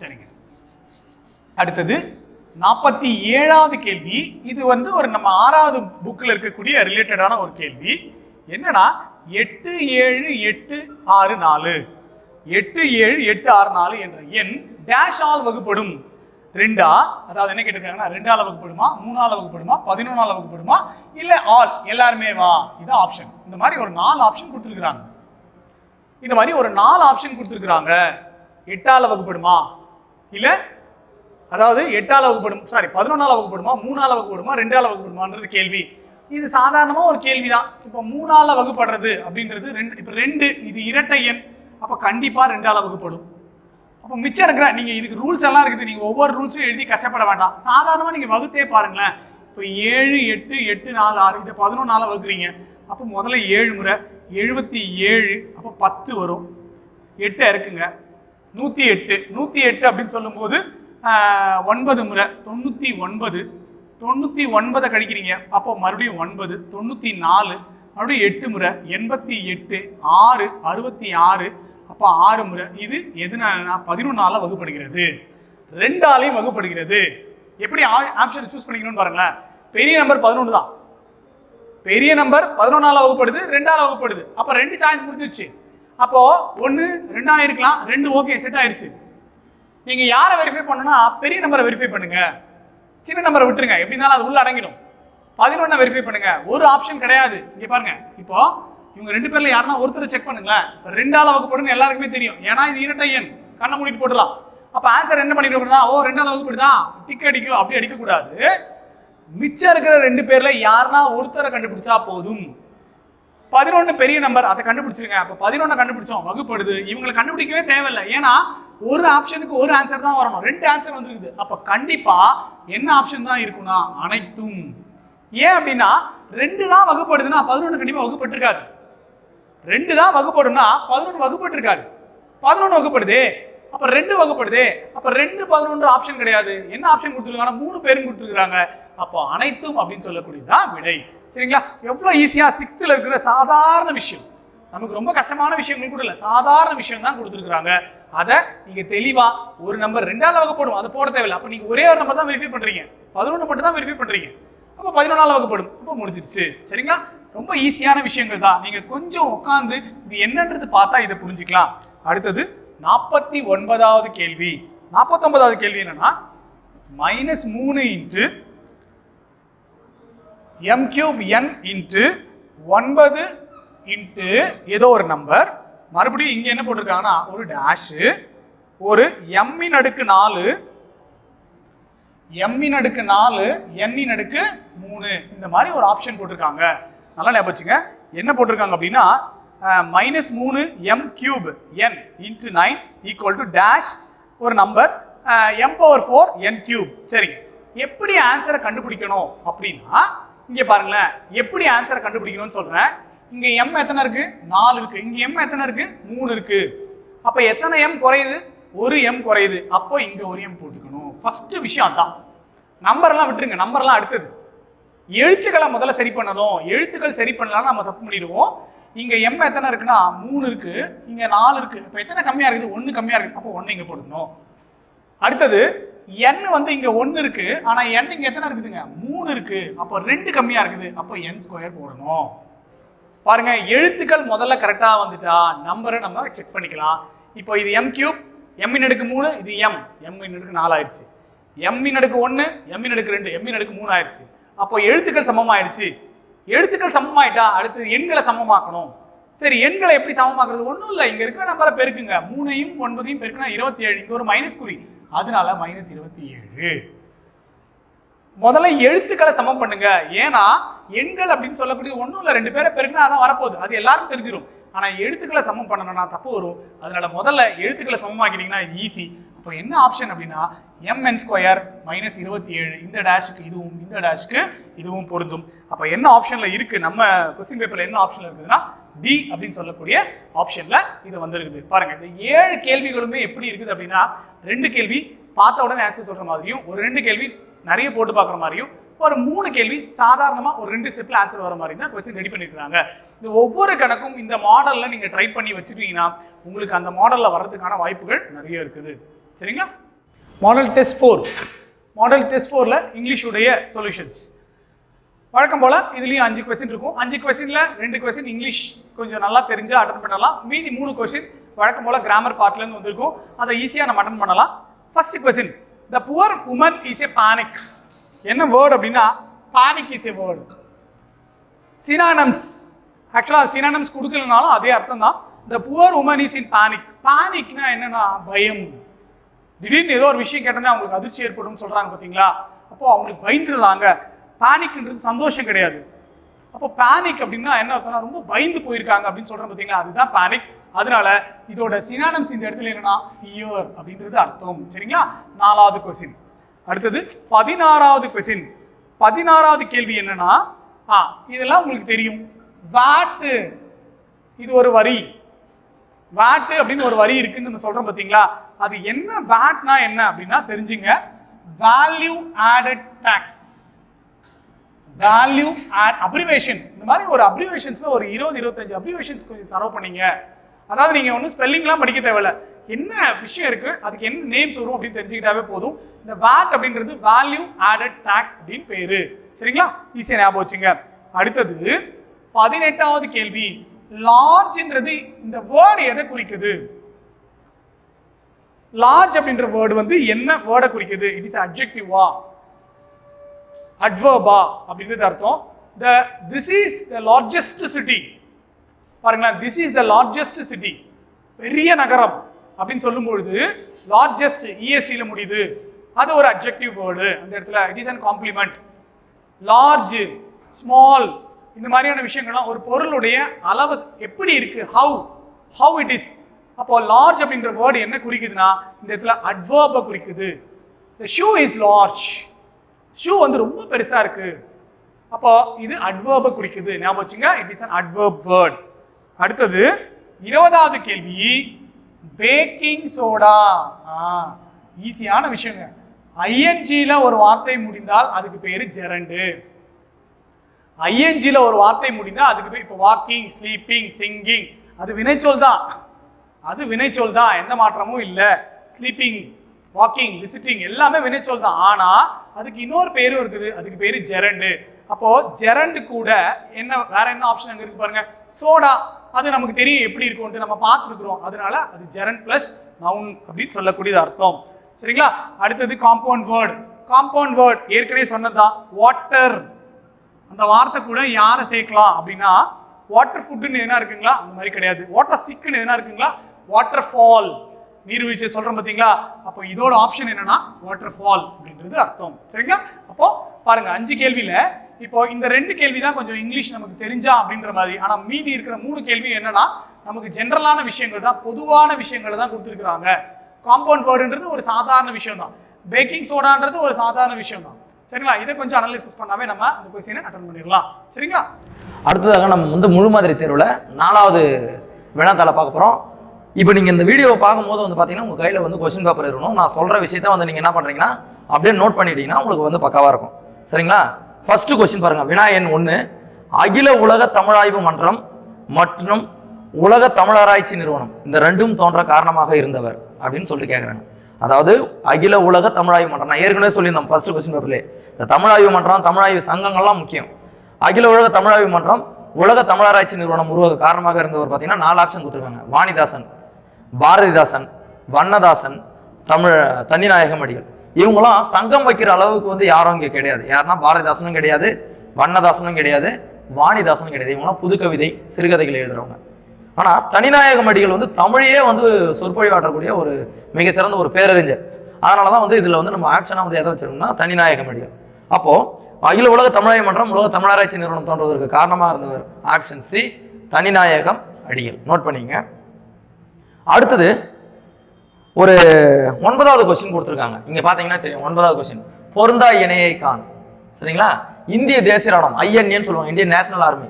சரிங்க. அடுத்தது 47வது கேள்வி. இது ஒரு நம்ம 6வது புக்ல இருக்கக்கூடிய ரிலேட்டடான ஒரு கேள்வி. என்னன்னா 8 7 8 6 4 8 7 8 6 4 என்ற எண் டேஷ் ஆல் வகுப்படும். 2ஆ, அதாவது என்ன கேட்டிருக்காங்கன்னா 2ஆல வகுப்படுமா, 3ஆல வகுப்படுமா, 11ஆல வகுப்படுமா, இல்ல ஆல் எல்லாருமே வா? இது ஆப்ஷன். இந்த மாதிரி ஒரு 4 ஆப்ஷன் கொடுத்துருக்காங்க. இந்த மாதிரி ஒரு 4 ஆப்ஷன் கொடுத்துருக்காங்க. 8ஆல வகுப்படுமா, இல்ல அதாவது 8ஆல வகுப்படும், சாரி 11ஆல வகுப்படுமா, 3ஆல வகுப்படுமா, 2ஆல வகுப்படுமான்றது கேள்வி. இது சாதாரணமா ஒரு கேள்விதான். இப்போ 3ஆல வகுப்படுறது அப்படின்றது 2. இப்போ 2 இது இரட்டை எண், அப்ப கண்டிப்பா 2ஆல வகுப்படும். அப்போ மிச்சம் இருக்கிற நீங்க இதுக்கு ரூல்ஸ் எல்லாம் இருக்குது, நீங்க ஒவ்வொரு ரூல்ஸும் எழுதி கஷ்டப்பட வேண்டாம். சாதாரணமா நீங்க வகுத்தே பாருங்களேன். இப்போ 7 8 8 4 6 இதை 11ஆல வகுக்கிறீங்க. அப்போ முதல்ல 7 முறை 77, அப்போ 10 வரும். 8 இருக்குங்க, 108. 108 அப்படின்னு சொல்லும்போது 9 முறை 99. 99 கழிக்கிறீங்க, அப்போ மறுபடியும் 9. 94 மறுபடியும் 8 முறை 88. 6 66, அப்போ 6 முறை. இது எதுனா 11ஆல வகுப்படுகிறது, 2ஆலையும் வகுப்படுகிறது. எப்படி ஆப்ஷன் சூஸ் பண்ணிக்கணும்னு பாருங்களேன். பெரிய நம்பர் 11 தான். பெரிய நம்பர் 11ஆல வகுப்படுது, 2ஆல வகுப்படுது. அப்போ 2 சாய்ஸ் முடிஞ்சிருச்சு. அப்போ 1 2ஆ இருக்கலாம், 2 ஓகே செட் ஆயிடுச்சு. நீங்க யாரை வெரிஃபை பண்ணணும்னா பெரிய நம்பரை வெரிஃபை பண்ணுங்க, சின்ன நம்பரை விட்டுருங்க. எப்படி இருந்தாலும் அது உள்ள அடங்கிடும். 11 வெரிஃபை பண்ணுங்க. ஒரு ஆப்ஷன் கிடையாது. இங்க பாருங்க, இப்போ இவங்க 2 பேர்ல யாருன்னா ஒருத்தரை செக் பண்ணுங்களேன். 2ஆல வகுப்படுன்னு எல்லாருக்குமே தெரியும், ஏன்னா இது இரட்டை எண், கண்ணை மூடிட்டு போடலாம். அப்ப ஆன்சர் என்ன பண்ணிட்டு ஓ 2ஆல வகுப்படுதான் டிக் அடிக்கும், அப்படி அடிக்க கூடாது. மிச்சம் இருக்கிற 2 பேர்ல யாருன்னா ஒருத்தரை கண்டுபிடிச்சா போதும். 11 பெரிய நம்பர், அதை கண்டுபிடிச்சிருங்க. அப்ப 11 கண்டுபிடிச்சோம், வகுப்படுது. இவங்களை கண்டுபிடிக்கவே தேவையில்லை, ஏன்னா ஒரு ஆப்ஷனுக்கு ஒரு ஆன்சர் தான் வரணும். 2 ஆன்சர் வந்துருக்குது. அப்ப கண்டிப்பா என்ன ஆப்ஷன் தான் இருக்கும்னா அனைத்தும். ஏன் அப்படின்னா 2 தான் வகுப்படுதுன்னா 11 கண்டிப்பா வகுப்பட்டிருக்காது. 2 தான் வகுப்படும்னா 11 வகுப்பட்டிருக்காது. 11 வகுப்படுதே, அப்ப 2 வகுப்படுதே. அப்ப 2 11 ஆப்ஷன் கிடையாது. என்ன ஆப்ஷன் கொடுத்துருக்காங்க? 3 பேரும் கொடுத்துருக்காங்க. அப்போ அனைத்தும் அப்படின்னு சொல்லக்கூடியதான் விடை. சரிங்களா? எவ்வளவு ஈஸியா 6th இருக்கிற சாதாரண விஷயம், நமக்கு ரொம்ப கஷ்டமான விஷயங்கள் கூட இல்ல, சாதாரண விஷயம் தான் கொடுத்துருக்காங்க. அதை நீங்க தெளிவா ஒரு நம்பர் 2ஆல வகுப்படும், அதை போட தேவையில்லை. அப்ப நீங்க ஒரே ஒரு நம்பர் தான் வெரிஃபை பண்றீங்க, 11 மட்டும் தான் வெரிஃபை பண்றீங்க. அப்ப 11ஆல வகுப்படும், அப்ப முடிஞ்சிருச்சு. சரிங்களா? ரொம்ப ஈஸியான விஷயங்கள் தான். நீங்க கொஞ்சம் உட்கார்ந்து இது என்னன்றது பார்த்தா இதை புரிஞ்சுக்கலாம். அடுத்தது 49வது கேள்வி. 49வது கேள்வி என்னன்னா -3 into m cube n into 9 into ஏதோ ஒரு நம்பர். மறுபடியும் இங்க என்ன போட்டிருக்காங்கன்னா ஒரு டேஷ், ஒரு m இன் அடுக்கு 4, m இன் அடுக்கு 4, n இன் அடுக்கு 3, இந்த மாதிரி ஒரு ஆப்ஷன் போட்டிருக்காங்க. நல்லா ஞாபகம் வச்சுங்க. என்ன போட்டிருக்காங்க அப்படின்னா -3 m cube n into 9 equal to dash ஒரு நம்பர் m⁴ n cube. சரிங்க, எப்படி ஆன்சரை கண்டுபிடிக்கணும் அப்படின்னா இங்க பாருங்களேன், எப்படி ஆன்சரை கண்டுபிடிக்கணும்னு சொல்றேன். இங்க m எத்தனை இருக்கு? 4 இருக்கு. இங்க m எத்தனை இருக்கு? 3 இருக்கு. அப்ப எத்தனை m குறையுது? ஒரு m குறையுது. அப்போ இங்க ஒரு m போட்டுக்கணும். ஃபர்ஸ்ட் விஷயம் அதான். நம்பர் எல்லாம் விட்டுருங்க, நம்பர் எல்லாம் அடுத்தது. எழுத்துக்களை முதல்ல சரி பண்ணணும். எழுத்துக்கள் சரி பண்ணலாம் நம்ம தப்பு பண்ணிடுவோம். இங்க m எத்தனை இருக்குன்னா 3 இருக்கு, இங்க 4 இருக்கு. இப்போ எத்தனை கம்மியா இருக்குது? 1 கம்மியா இருக்கு. அப்போ 1 இங்க போடணும். அடுத்தது n வந்து இங்க 1 இருக்கு, ஆனா n இங்க எத்தனை இருக்குதுங்க? 3 இருக்கு. அப்போ 2 கம்மியா இருக்குது. அப்போ n² போடணும். பாருங்க, எழுத்துக்கள் முதல்ல கரெக்டா வந்துட்டா நம்பரை நம்ம செக் பண்ணிக்கலாம். இப்போ இது m3, m இன் அடுக்கு 3, இது m இன் அடுக்கு 4 ஆயிடுச்சு. m இன் அடுக்கு 1, m இன் அடுக்கு 2, m இன் அடுக்கு 3 ஆயிடுச்சு. அப்போ எழுத்துக்கள் சமமாயிடுச்சு. எழுத்துக்கள் சமமாயிட்டா அடுத்து எண்களை சமமாக்கணும். சரி, எண்களை எப்படி சமமாக்குறது? ஒன்றும் இல்லை, இங்க இருக்கிற நம்பரை பெருக்குங்க. 3ஐயும் 9ஐயும் பெருக்குனா 27. இங்க ஒரு மைனஸ் குறி, அதனால -27. முதல்ல எழுத்துக்களை சமம் பண்ணுங்க. ஏன்னா எண்கள் அப்படின்னு சொல்லக்கூடிய ஒன்றும் இல்லை, 2 பேரை பெருக்குனா அதான் வரப்போகுது, அது எல்லாருக்கும் தெரிஞ்சிடும். ஆனா எழுத்துக்களை சமம் பண்ணணும்னா தப்பு வரும். அதனால முதல்ல எழுத்துக்களை சமமாக்கிட்டீங்கன்னா இது ஈஸி. அப்போ என்ன ஆப்ஷன் அப்படின்னா mn² -27. இந்த டேஷுக்கு இதுவும், இந்த டேஷுக்கு இதுவும் பொருந்தும். அப்போ என்ன ஆப்ஷன்ல இருக்கு? நம்ம கொஸ்டின் பேப்பர்ல என்ன ஆப்ஷன்ல இருக்குதுன்னா டி அப்படின்னு சொல்லக்கூடிய ஆப்ஷன்ல இது வந்திருக்குது. பாருங்க, இந்த 7 கேள்விகளுமே எப்படி இருக்குது அப்படின்னா 2 கேள்வி பார்த்த உடனே ஆன்சர் சொல்ற மாதிரியும், ஒரு 2 கேள்வி நிறைய போட்டு பார்க்குற மாதிரியும், ஒரு 3 கேள்வி சாதாரணமா ஒரு 2 ஸ்டெப்ல ஆன்சர் வர மாதிரி தான் கொஸ்டின் ரெடி பண்ணிருக்காங்க. இந்த ஒவ்வொரு கணக்கும் இந்த மாடல்ல நீங்க ட்ரை பண்ணி வச்சுட்டீங்கன்னா உங்களுக்கு அந்த மாடல்ல வர்றதுக்கான வாய்ப்புகள் நிறைய இருக்குது. சரிங்களா? Model test 4. மாடல் டெஸ்ட் 4ல இங்கிலீஷ் உடைய சொல்யூஷன்ஸ் வழக்கம் போல இதுலயும் 5 கொஸ்டின் இருக்கும். 5 கொஸ்டின்ல 2 கொஸ்டின் இங்கிலீஷ் கொஞ்சம் நல்லா தெரிஞ்சா அட்டன் பண்ணலாம். மீதி 3 கொஸ்டின் வழக்கம் போல கிராமர் பார்ட்ல இருந்து வந்திருக்கும், அதை ஈஸியா நம்ம அட்டன் பண்ணலாம். First question, the poor woman is a panic. என்ன வேர்ட் அப்படின்னா panic is a word. Synonyms, ஆக்சுவலா சினானிம்ஸ் கொடுக்கலனாலும் அதே அர்த்தம் தான். the poor woman is in panic. பானிக்னா என்னன்னா பயம். திடீர்னு ஏதோ ஒரு விஷயம் கேட்டோன்னா அவங்களுக்கு அதிர்ச்சி ஏற்படும் சொல்றாங்க பாத்தீங்களா? அப்போ அவங்களுக்கு பயந்துடுறாங்க. பானிக்ன்றது சந்தோஷம் கிடையாது. அப்போ பானிக் அப்படின்னா என்ன அர்த்தம்னா ரொம்ப பயந்து போயிருக்காங்க அப்படின்னு சொல்றோம் பாத்தீங்களா? அதுதான் பானிக். அதனால இதோட சினானிம்ஸ் இந்த இடத்துல என்னன்னா ஃபியர் அப்படின்றது அர்த்தம். சரிங்களா? 4வது கொஸ்டின். அடுத்தது 16வது கொஸ்டின். 16வது கேள்வி என்னன்னா இதெல்லாம் உங்களுக்கு தெரியும். வாட், இது ஒரு வரி. வாட் அப்படின்னு ஒரு வரி இருக்குன்னு நம்ம சொல்றோம் பாத்தீங்களா? அது என்ன? வாட்னா என்ன அப்படின்னா தெரிஞ்சுங்க, value added tax. Value add abbreviation. இந்த மாதிரி ஒரு அப்ரிவேஷன்ஸ்ல ஒரு 20-25 அப்ரிவேஷன்ஸ் கொஞ்சம் தரவு பண்ணீங்க. அதாவது நீங்க ஒன்றும் ஸ்பெல்லிங்லாம் படிக்க தேவையில்ல, என்ன விஷயம் இருக்கு அதுக்கு என்ன நேம்ஸ் வரும் அப்படின்னு தெரிஞ்சுக்கிட்டாவே போதும். இந்த வாட் அப்படின்றது வேல்யூ ஆடட் டாக்ஸ் அப்படின்னு பேரு. சரிங்களா? ஈஸியா ஞாபகம் வச்சுங்க. அடுத்தது 18வது கேள்வி, லார்ஜ்ன்றது இந்த வேர்டு எதை குறிக்குது? லார்ஜ் அப்படின்ற வேர்டு வந்து என்ன வேர்டை குறிக்குது? இட் இஸ் அட்ஜெக்டிவா, அட்வர்பா அப்படின்றது அர்த்தம். this is the largest city. பாருங்களா, this is the largest city, பெரிய நகரம் அப்படின்னு சொல்லும்பொழுது largest EST ல முடியுது, அது ஒரு அட்ஜெக்டிவ் வேர்டு. அந்த இடத்துல it is an complement. large, small, இந்த மாதிரியான விஷயங்கள்லாம் ஒரு பொருளுடைய அளவு எப்படி இருக்கு, how it is. அப்போ large அப்படின்ற வேர்டு என்ன குறிக்குதுன்னா இந்த இடத்துல அட்வர்பை குறிக்குது. the shoe is large, shoe வந்து ரொம்ப பெருசா இருக்கு, அப்போ இது அட்வர்பை குறிக்குது. ஞாபகம் வச்சுங்க, it is an adverb word. அடுத்தது 20வது கேள்வி, பேக்கிங் சோடா. ஈஸியான விஷயங்க. ஐஎன்ஜில ஒரு வார்த்தை முடிந்தால் அதுக்கு பேரு ஜெரண்டு. ஐஎன்ஜில ஒரு வார்த்தை முடிந்தால் அதுக்கு பேர், இப்போ வாக்கிங், ஸ்லீப்பிங், சிங்கிங், அது வினைச்சொல் தான். அது வினைச்சொல் தான், எந்த மாற்றமும் இல்லை. ஸ்லீப்பிங், வாக்கிங், விசிட்டிங் எல்லாமே வினைச்சொல் தான். ஆனா அதுக்கு இன்னொரு பேரும் இருக்குது, அதுக்கு பேரு ஜெரண்டு. அப்போ ஜெரண்டு கூட என்ன, வேற என்ன ஆப்ஷன் அங்க இருக்கு பாருங்க, சோடா. அது நமக்கு தெரியும் எப்படி இருக்கும்னு நம்ம பார்த்துருக்கிறோம். அதனால அது ஜெரண்ட் பிளஸ் நவுன் அப்படின்னு சொல்லக்கூடியது அர்த்தம். சரிங்களா? அடுத்தது காம்பவுண்ட் வேர்டு. காம்பவுண்ட் வேர்டு ஏற்கனவே சொன்னதுதான், வாட்டர். அந்த வார்த்தை கூட யாரை சேர்க்கலாம் அப்படின்னா வாட்டர் ஃபுட்னு எதுனா இருக்குங்களா? அந்த மாதிரி கிடையாது. வாட்டர் சிக்குன்னு எதுனா இருக்குங்களா? வாட்டர் ஃபால், நீர்வீழ்ச்சி சொல்றோம் பாத்தீங்களா? அப்போ இதோட ஆப்ஷன் என்னன்னா வாட்டர் ஃபால் அப்படின்றது அர்த்தம். சரிங்களா? அப்போ பாருங்க 5 கேள்வியில இப்போ இந்த 2 கேள்வி தான் கொஞ்சம் இங்கிலீஷ் நமக்கு தெரிஞ்சா அப்படின்ற மாதிரி. ஆனா மீதி இருக்கிற 3 கேள்வி என்னன்னா நமக்கு ஜென்ரலான விஷயங்கள் தான், பொதுவான விஷயங்களை தான் கொடுத்துருக்காங்க. காம்பவுண்ட் வேர்டுன்றது ஒரு சாதாரண விஷயம் தான், பேக்கிங் சோடான்றது ஒரு சாதாரண விஷயம் தான். சரிங்களா? இதை கொஞ்சம் அனலைசிஸ் பண்ணாவே நம்ம அந்த கொஸ்டினை அட்டெண்ட் பண்ணிடலாம். சரிங்களா? அடுத்ததாக நம்ம வந்து முழு மாதிரி தேர்வில் 4வது வினாத்தாளை பார்க்க போகிறோம். இப்போ நீங்கள் இந்த வீடியோவை பார்க்கும்போது வந்து பார்த்தீங்கன்னா உங்கள் கையில் வந்து கொஸ்டின் பேப்பர் இருக்கணும். நான் சொல்கிற விஷயத்த வந்து நீங்கள் என்ன பண்ணுறீங்கன்னா அப்படியே நோட் பண்ணிட்டீங்கன்னா உங்களுக்கு வந்து பக்காவாக இருக்கும். சரிங்களா? ஃபர்ஸ்ட் கொஸ்டின் பாருங்கள். வினா எண் 1, அகில உலக தமிழாய்வு மன்றம் மற்றும் உலக தமிழராய்ச்சி நிறுவனம் இந்த ரெண்டும் தோன்ற காரணமாக இருந்தவர் அப்படின்னு சொல்லிட்டு கேட்குறாங்க. அதாவது அகில உலக தமிழாய்வு மன்றம், நான் ஏற்கனவே சொல்லியிருந்தோம் ஃபர்ஸ்ட் கொஸ்டின் பேப்பர்லேயே, இந்த தமிழாய்வு மன்றம் தமிழாய்வு சங்கங்கள்லாம் முக்கியம். அகில உலக தமிழாய்வு மன்றம் உலக தமிழராய்ச்சி நிறுவனம் உருவாக காரணமாக இருந்தவர் பார்த்தீங்கன்னா 4 ஆப்ஷன் கொடுத்துருக்காங்க. வாணிதாசன், பாரதிதாசன், வண்ணதாசன், தன்னிநாயகம் அடிகள். இவங்களாம் சங்கம் வைக்கிற அளவுக்கு வந்து யாரும் இங்கே கிடையாது. யாருன்னா பாரதிதாசனும் கிடையாது, வண்ணதாசனும் கிடையாது, வாணிதாசனும் கிடையாது. இவங்களாம் புது கவிதை சிறுகதைகள் எழுதுறவங்க. ஆனா தனிநாயகம் அடிகள் வந்து தமிழையே வந்து சொற்பொழிவாற்றக்கூடிய ஒரு மிகச்சிறந்த ஒரு பேரறிஞர். அதனாலதான் வந்து இதுல வந்து நம்ம ஆப்ஷனா வந்து எதை வச்சிருக்கோம்னா தனிநாயகம் அடிகள். அப்போ அகில உலக தமிழாய்வு மன்றம் உலக தமிழராய்ச்சி நிறுவனம் தோன்றுவதற்கு காரணமா இருந்தவர் ஆப்ஷன் சி தனிநாயகம் அடிகள். நோட் பண்ணிங்க. அடுத்தது ஒரு 9வது கொஸ்டின் கொடுத்துருக்காங்க. இங்க பாத்தீங்கன்னா தெரியும் 9வது கொஸ்டின், பொருந்தா இணையை காண். சரிங்களா? இந்திய தேசிய ராணுவம் ஐஎன்ஏன்னு சொல்லுவாங்க, இந்தியன் நேஷனல் ஆர்மி.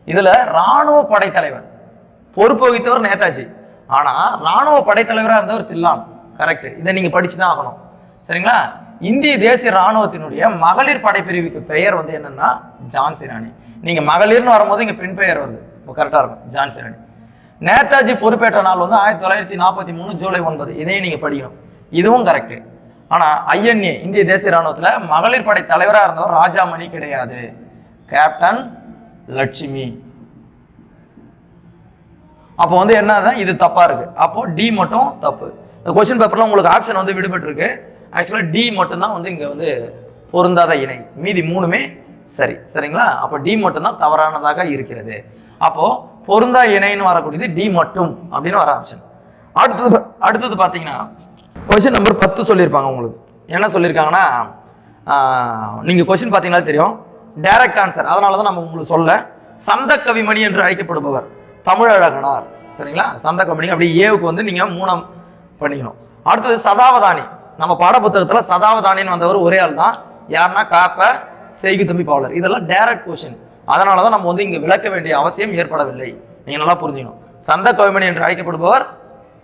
இதுல ராணுவ படைத்தலைவர் பொறுப்பு வகித்தவர் நேதாஜி. ஆனா ராணுவ படைத்தலைவராக இருந்தவர் தில்லான். கரெக்ட். இதை நீங்க படிச்சுதான் ஆகணும். சரிங்களா? இந்திய தேசிய ராணுவத்தினுடைய மகளிர் படைப்பிரிவுக்கு பெயர் வந்து என்னன்னா ஜான்சி ராணி. நீங்க மகளிர்னு வரும்போது இங்க பெண் பெயர் வருது, கரெக்டா இருக்கும், ஜான்சி ராணி. நேதாஜி பொறுப்பேற்ற நாள் வந்து 1943 ஜூலை 9. இதையும் நீங்க படிக்கணும், இதுவும் கரெக்ட். ஆனா ஐஎன்ஏ இந்திய தேசிய ராணுவத்துல மகளிர் படை தலைவராக இருந்தவர் ராஜாமணி கிடையாது, கேப்டன் லட்சுமி. அப்போ வந்து என்னதான் இது தப்பா இருக்கு. அப்போ டி மட்டும் தப்பு. இந்த கொஸ்டின் பேப்பர்ல உங்களுக்கு ஆப்ஷன் வந்து விடுபட்டு இருக்கு. ஆக்சுவலா டி மட்டும் தான் வந்து இங்க வந்து பொருந்தாத இணை, மீதி 3மே சரி. சரிங்களா? அப்போ டி மட்டும் தான் தவறானதாக இருக்கிறது. அப்போ பொருந்தா இணைன்னு வரக்கூடியது டி மட்டும் அப்படின்னு வர ஆப்ஷன். அடுத்தது பாத்தீங்கன்னா கொஸ்டின் நம்பர் 10 சொல்லியிருப்பாங்க. உங்களுக்கு என்ன சொல்லியிருக்காங்கன்னா, நீங்க கொஸ்டின் பாத்தீங்கன்னா தெரியும், டைரக்ட் ஆன்சர். அதனாலதான் நம்ம உங்களுக்கு சொல்ல, சந்த கவிமணி என்று அழைக்கப்படுபவர் தமிழழகனார். சரிங்களா? சந்த கவிமணி அப்படி ஏவுக்கு வந்து நீங்க 3 பண்ணிக்கணும். அடுத்தது சதாவதானி. நம்ம பாட புத்தகத்துல சதாவதானின்னு வந்தவர் ஒரே ஆள் தான், யாருன்னா காப்ப செய்குதம்பி பாவலர். இதெல்லாம் டைரக்ட் கொஸ்டின். அதனாலதான் நம்ம வந்து இங்க விளக்க வேண்டிய அவசியம் ஏற்படவில்லை. நீங்க நல்லா புரிஞ்சுக்கணும். சந்த கவிமணி என்று அழைக்கப்படுபவர்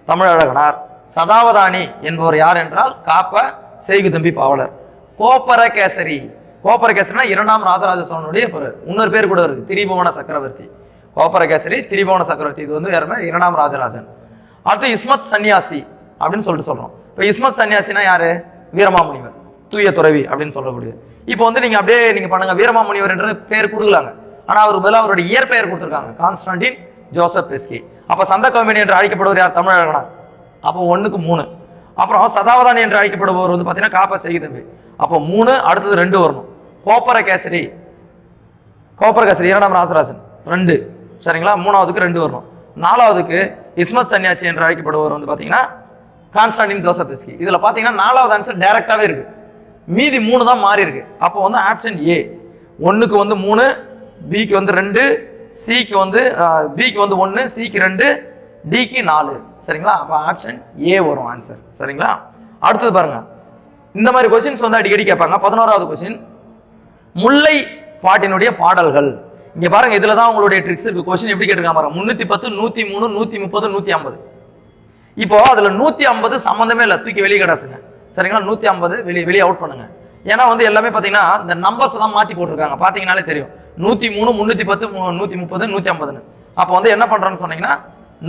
தமிழழகனார். சதாவதானி என்பவர் யார் என்றால் காப்ப செய்குதம்பி பாவலர். கோப்பரகேசரி, கோப்பரகேசரினா 2ஆம் ராஜராஜ சோழனுடைய இன்னொரு பேர் கூட இருக்கு, திரிபுவன சக்கரவர்த்தி. கோப்பரகேசரி திரிபுவன சக்கரவர்த்தி, இது வந்து யாருன்னா 2ஆம் ராஜராஜன். அடுத்து இஸ்மத் சன்னியாசி அப்படின்னு சொல்லிட்டு சொல்றோம். இப்போ இஸ்மத் சன்னியாசினா யாரு? வீரமாமுனிவர், தூய துறவி அப்படின்னு சொல்லக்கூடிய. இப்போ வந்து நீங்க அப்படியே நீங்க பண்ணுங்க, வீரமாமுனிவர் என்ற பேர் கொடுக்கலாங்க. ஆனா அவர் பதிலாக அவருடைய இயற்பெயர் கொடுத்துருக்காங்க, கான்ஸ்டன்டின் ஜோசப் பெஸ்கி. அப்ப சந்த கவிமணி என்று அழைக்கப்படுவர் யார்? தமிழழகனார். அப்போ 1க்கு 3. அப்புறம் சதாவதானி என்று அழைக்கப்படுபவர் வந்து பாத்தீங்கன்னா காப்பா செய்குதம்பி. அப்போ 3, அடுத்தது 2 வரணும். கோப்பரகேசரி, கோப்பரகேசரி 2ஆம் ராஜராஜன் 2. சரிங்களா? 3வதுக்கு 2 வரணும். 4வதுக்கு இஸ்மத் சன்னியாசி என்று அழைக்கப்படுபவர் வந்து பாத்தீங்கன்னா கான்ஸ்டன்டின் ஜோசப் பெஸ்கி. இதுல பாத்தீங்கன்னா 4வது ஆன்சர் டைரக்டாவே இருக்கு, மீதி 3 தான் மாறி இருக்கு. அப்போ வந்து ஆப்ஷன் ஏ. 1க்கு வந்து 3, பிக்கு வந்து 2, சிக்கு வந்து பிக்கு வந்து 1, சிக்கு 2, டிக்கு 4. சரிங்களா? அப்போ ஆப்ஷன் ஏ வரும் ஆன்சர். சரிங்களா? அடுத்தது பாருங்க, இந்த மாதிரி கொஸ்டின்ஸ் வந்து அடிக்கடி கேட்பாங்க. 11வது கொஸ்டின், முல்லை பாட்டினுடைய பாடல்கள். இங்க பாருங்க, இதுல தான் உங்களுடைய ட்ரிக்ஸ் இருக்கு. கொஸ்டின் எப்படி கேட்டிருக்காங்க பாருங்க, 310, 103, 130, 150. இப்போ அதுல 150 சம்பந்தமே இல்லை, தூக்கி வெளியே கிடாசுங்க. சரிங்களா? 150 வெளியே அவுட் பண்ணுங்க. ஏன்னா வந்து எல்லாமே பாத்தீங்கன்னா இந்த நம்பர்ஸ் தான் மாத்தி போட்டிருக்காங்க, பாத்தீங்கன்னாலே தெரியும். 103, 310, 130, 150. அப்போ வந்து என்ன பண்றோம்னு சொன்னீங்கன்னா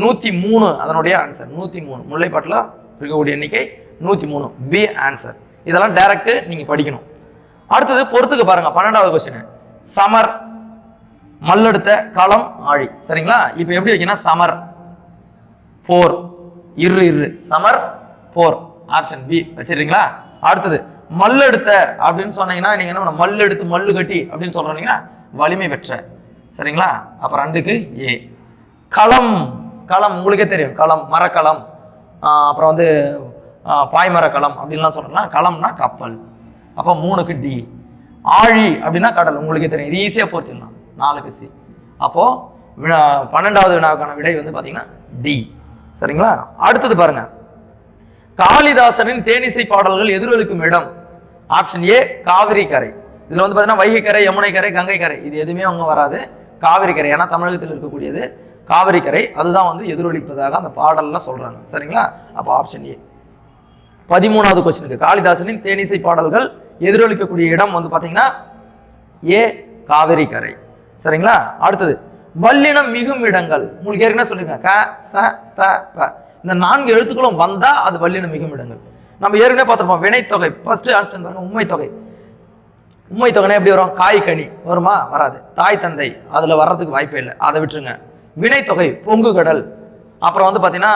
103 அதனுடைய ஆன்சர். 103 முல்லைப்பாட்டில் இருக்கக்கூடிய எண்ணிக்கை 103, பி ஆன்சர். இதெல்லாம் டைரக்ட் நீங்க படிக்கணும். அடுத்தது பொறுத்துக்கு பாருங்க, 12வது கொஸ்டின், சமர், மல்லெடுத்த, களம், ஆழி. சரிங்களா? இப்போ எப்படி வைக்கணும், சமர் போர், இரு சமர் போர், ஆப்ஷன் பி வச்சிருக்கீங்களா? அடுத்தது மல்லெடுத்த அப்படின்னு சொன்னீங்கன்னா நீங்க என்ன, மல்லெடுத்து மல்லு கட்டி அப்படின்னு சொல்றீங்கன்னா வலிமை பெற்ற. சரிங்களா? அப்ப 2க்கு ஏ. களம், களம் உங்களுக்கே தெரியும், களம் மரக்களம், அப்புறம் வந்து பாய்மரக்களம் அப்படின்லாம் சொல்றோம்னா களம்னா கப்பல். அப்போ 3க்கு டி. ஆழி அப்படின்னா கடல், உங்களுக்கே தெரியும், இது ஈஸியா பொறுத்திடலாம். 4க்கு சி. அப்போ 12வது வினாவுக்கான விடை வந்து பாத்தீங்கன்னா டி. சரிங்களா? அடுத்தது பாருங்க, காளிதாசனின் தேனிசை பாடல்கள் எதிரொலிக்கும் இடம். ஆப்ஷன் ஏ காவிரி கரை. இதுல வந்து பாத்தீங்கன்னா வைகை கரை, யமுனை கரை, கங்கை கரை, இது எதுவுமே அவங்க வராது. காவிரி கரை, ஏன்னா தமிழகத்தில் இருக்கக்கூடியது காவிரி கரை, அதுதான் வந்து எதிரொலிப்பதாக அந்த பாடல்ல சொல்றாங்க. சரிங்களா? அப்போ ஆப்ஷன் ஏ. 13வது கொஸ்டினுக்கு, காளிதாசனின் தேனிசை பாடல்கள் எதிரொலிக்கக்கூடிய இடம் வந்து பாத்தீங்கன்னா ஏ காவிரி கரை. சரிங்களா? அடுத்தது வல்லினம் மிகும் இடங்கள் உங்களுக்கு ஏற்கனவே சொல்லிருக்கேன் க ச த ப இந்த 4 எழுத்துக்களும் வந்தா அது வல்லினம் மிகும் இடங்கள். நம்ம ஏற்கனவே பார்த்துருப்போம் வினைத்தொகை ஃபர்ஸ்ட் ஆப்ஷன் பாருங்க உண்மை தொகை. உண்மை தொகைனா எப்படி வரும்? காய் கனி வருமா? வராது. தாய் தந்தை அதுல வர்றதுக்கு வாய்ப்பே இல்லை, அதை விட்டுருங்க. வினைத்தொகை பொங்கு கடல், அப்புறம் வந்து பார்த்தீங்கன்னா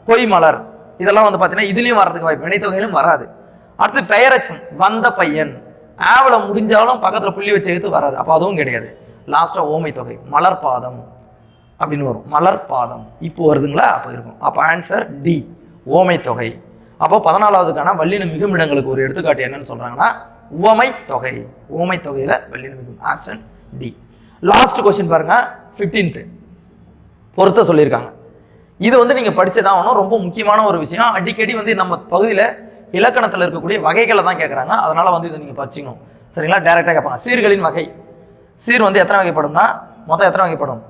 கொய் மலர், இதெல்லாம் வந்து பார்த்தீங்கன்னா இதுலயும் வர்றதுக்கு வாய்ப்பு, வினைத்தொகையிலும் வராது. அடுத்து பெயரச்சம் வந்த பையன், ஆவல முடிஞ்சாலும் பக்கத்துல புள்ளி வச்சு எடுத்து வராது, அப்போ அதுவும் கிடையாது. லாஸ்டா ஓமை தொகை மலர்பாதம் அப்படின்னு வரும், மலர்பாதம் இப்போ வருதுங்களா? அப்போ இருக்கும். அப்போ ஆன்சர் டி ஓமை தொகை. அப்போ 14வதுக்கான வல்லின மிகுமிடங்களுக்கு ஒரு எடுத்துக்காட்டு என்னன்னு சொல்றாங்கன்னா உவமை தொகை. உவமை தொகையில வல்லின மிகும் ஆப்ஷன் டி. லாஸ்ட் கொஸ்டின் பாருங்க 15th பொறுத்த சொல்லியிருக்காங்க. இது வந்து நீங்க படிச்சதான் ஆகணும், ரொம்ப முக்கியமான ஒரு விஷயம். அடிக்கடி வந்து நம்ம பகுதியில இலக்கணத்துல இருக்கக்கூடிய வகைகளை தான் கேட்கறாங்க, அதனால வந்து இதை நீங்க படிச்சுக்கணும் சரிங்களா. டைரக்டா கேட்பாங்க சீர்களின் வகை. சீர் வந்து எத்தனை வகைப்படும்னா மொத்தம் எத்தனை வகைப்படும்?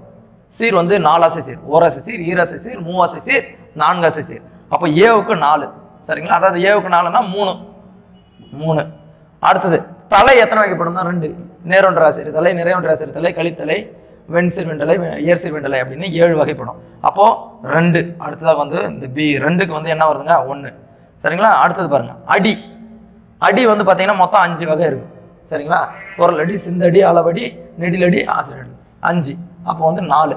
சீர் வந்து 4 ஆசை சீர், ஓராசை சீர், ஈராசை சீர், மூவாசை சீர், 4 ஆசை சீர். அப்போ ஏவுக்கு 4 சரிங்களா, அதாவது ஏவுக்கு 4னா 3. அடுத்தது தலை எத்தனை வகைப்படும்னா 2, நேரொன்றாசிரியர் தலை, நிறையொன்றாசிரியர் தலை, கலித்தலை, வெண்சீர் வெண்டலை, ஏர்சீர் வெண்டலை அப்படின்னு 7 வகைப்படும். அப்போ 2. அடுத்ததாக வந்து இந்த பி 2க்கு வந்து என்ன வருதுங்க 1 சரிங்களா. அடுத்தது பாருங்க அடி. அடி வந்து பார்த்தீங்கன்னா மொத்தம் 5 வகை இருக்கு சரிங்களா. குரல் அடி, சிந்தடி, அளவடி, நெடிலடி, ஆசிரியடி 5. அப்போ வந்து 4.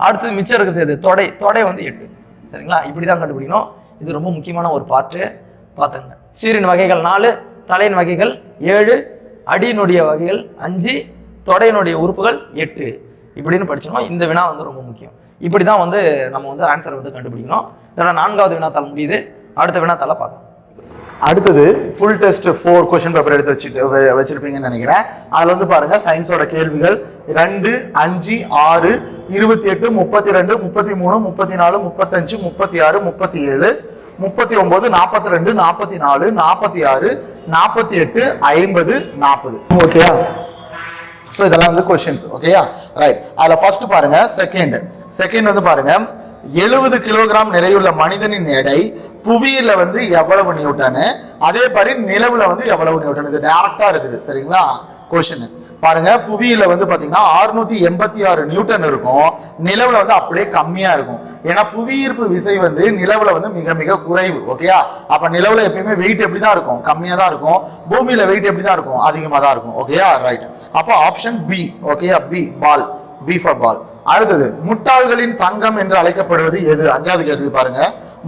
அடுத்தது மிச்சம் இருக்கிறது எது? தொடை. தொடை வந்து 8 சரிங்களா. இப்படி தான் கண்டுபிடிக்கணும். இது ரொம்ப முக்கியமான ஒரு பாட்டு பார்த்துங்க. சீரின் வகைகள் 4, தலையின் வகைகள் 7, அடியினுடைய வகைகள் 5, தொடையினுடைய உறுப்புகள் 8 இப்படின்னு படிச்சோம். இந்த வினா வந்து ரொம்ப முக்கியம். இப்படி தான் வந்து நம்ம வந்து ஆன்சர் வந்து கண்டுபிடிக்கணும். இதோட 4வது வினாத்தாள் முடியுது. அடுத்த வினாத்தாளை பார்க்கலாம். அடுத்தது ஃபுல் டெஸ்ட் 4 கொஸ்டின் பேப்பர் எடுத்து வச்சிருப்பீங்கன்னு நினைக்கிறேன். அதுல வந்து பாருங்க சயின்ஸோட கேள்விகள் 2, 5, 6, 28, 32, 33, 34, 35, 36, 37, 39, 42, 44, 46, 48, 50, 40. ஓகேயா? ஸோ இதெல்லாம் வந்து கொஸ்டின்ஸ். ஓகேயா? ரைட். அதில் ஃபர்ஸ்ட் பாருங்க செகண்ட் வந்து பாருங்க 70 கிலோகிராம் நிறையுள்ள மனிதனின் எடை புவியில வந்து எவ்வளவு நியூட்டனு, அதே மாதிரி நிலவுல வந்து எவ்வளவு நியூட்டன். இது டைரக்டா இருக்குது சரிங்களா கொஸ்டின். பாருங்க புவியில வந்து பாத்தீங்கன்னா 686 நியூட்டன் இருக்கும், நிலவுல வந்து அப்படியே கம்மியா இருக்கும். ஏன்னா புவியீர்ப்பு விசை வந்து நிலவுல வந்து மிக மிக குறைவு. ஓகேயா? அப்ப நிலவுல எப்பயுமே வெயிட் எப்படி தான் இருக்கும்? கம்மியா தான் இருக்கும். பூமியில வெயிட் எப்படி தான் இருக்கும்? அதிகமா தான் இருக்கும். ஓகேயா? ரைட். அப்போ ஆப்ஷன் பி. ஓகேயா? B ball, B for ball. அடுத்தது முட்டாள்களின் தங்கம் என்று அழைக்கப்படுவது எது? 5வது கேள்வி பாருங்க.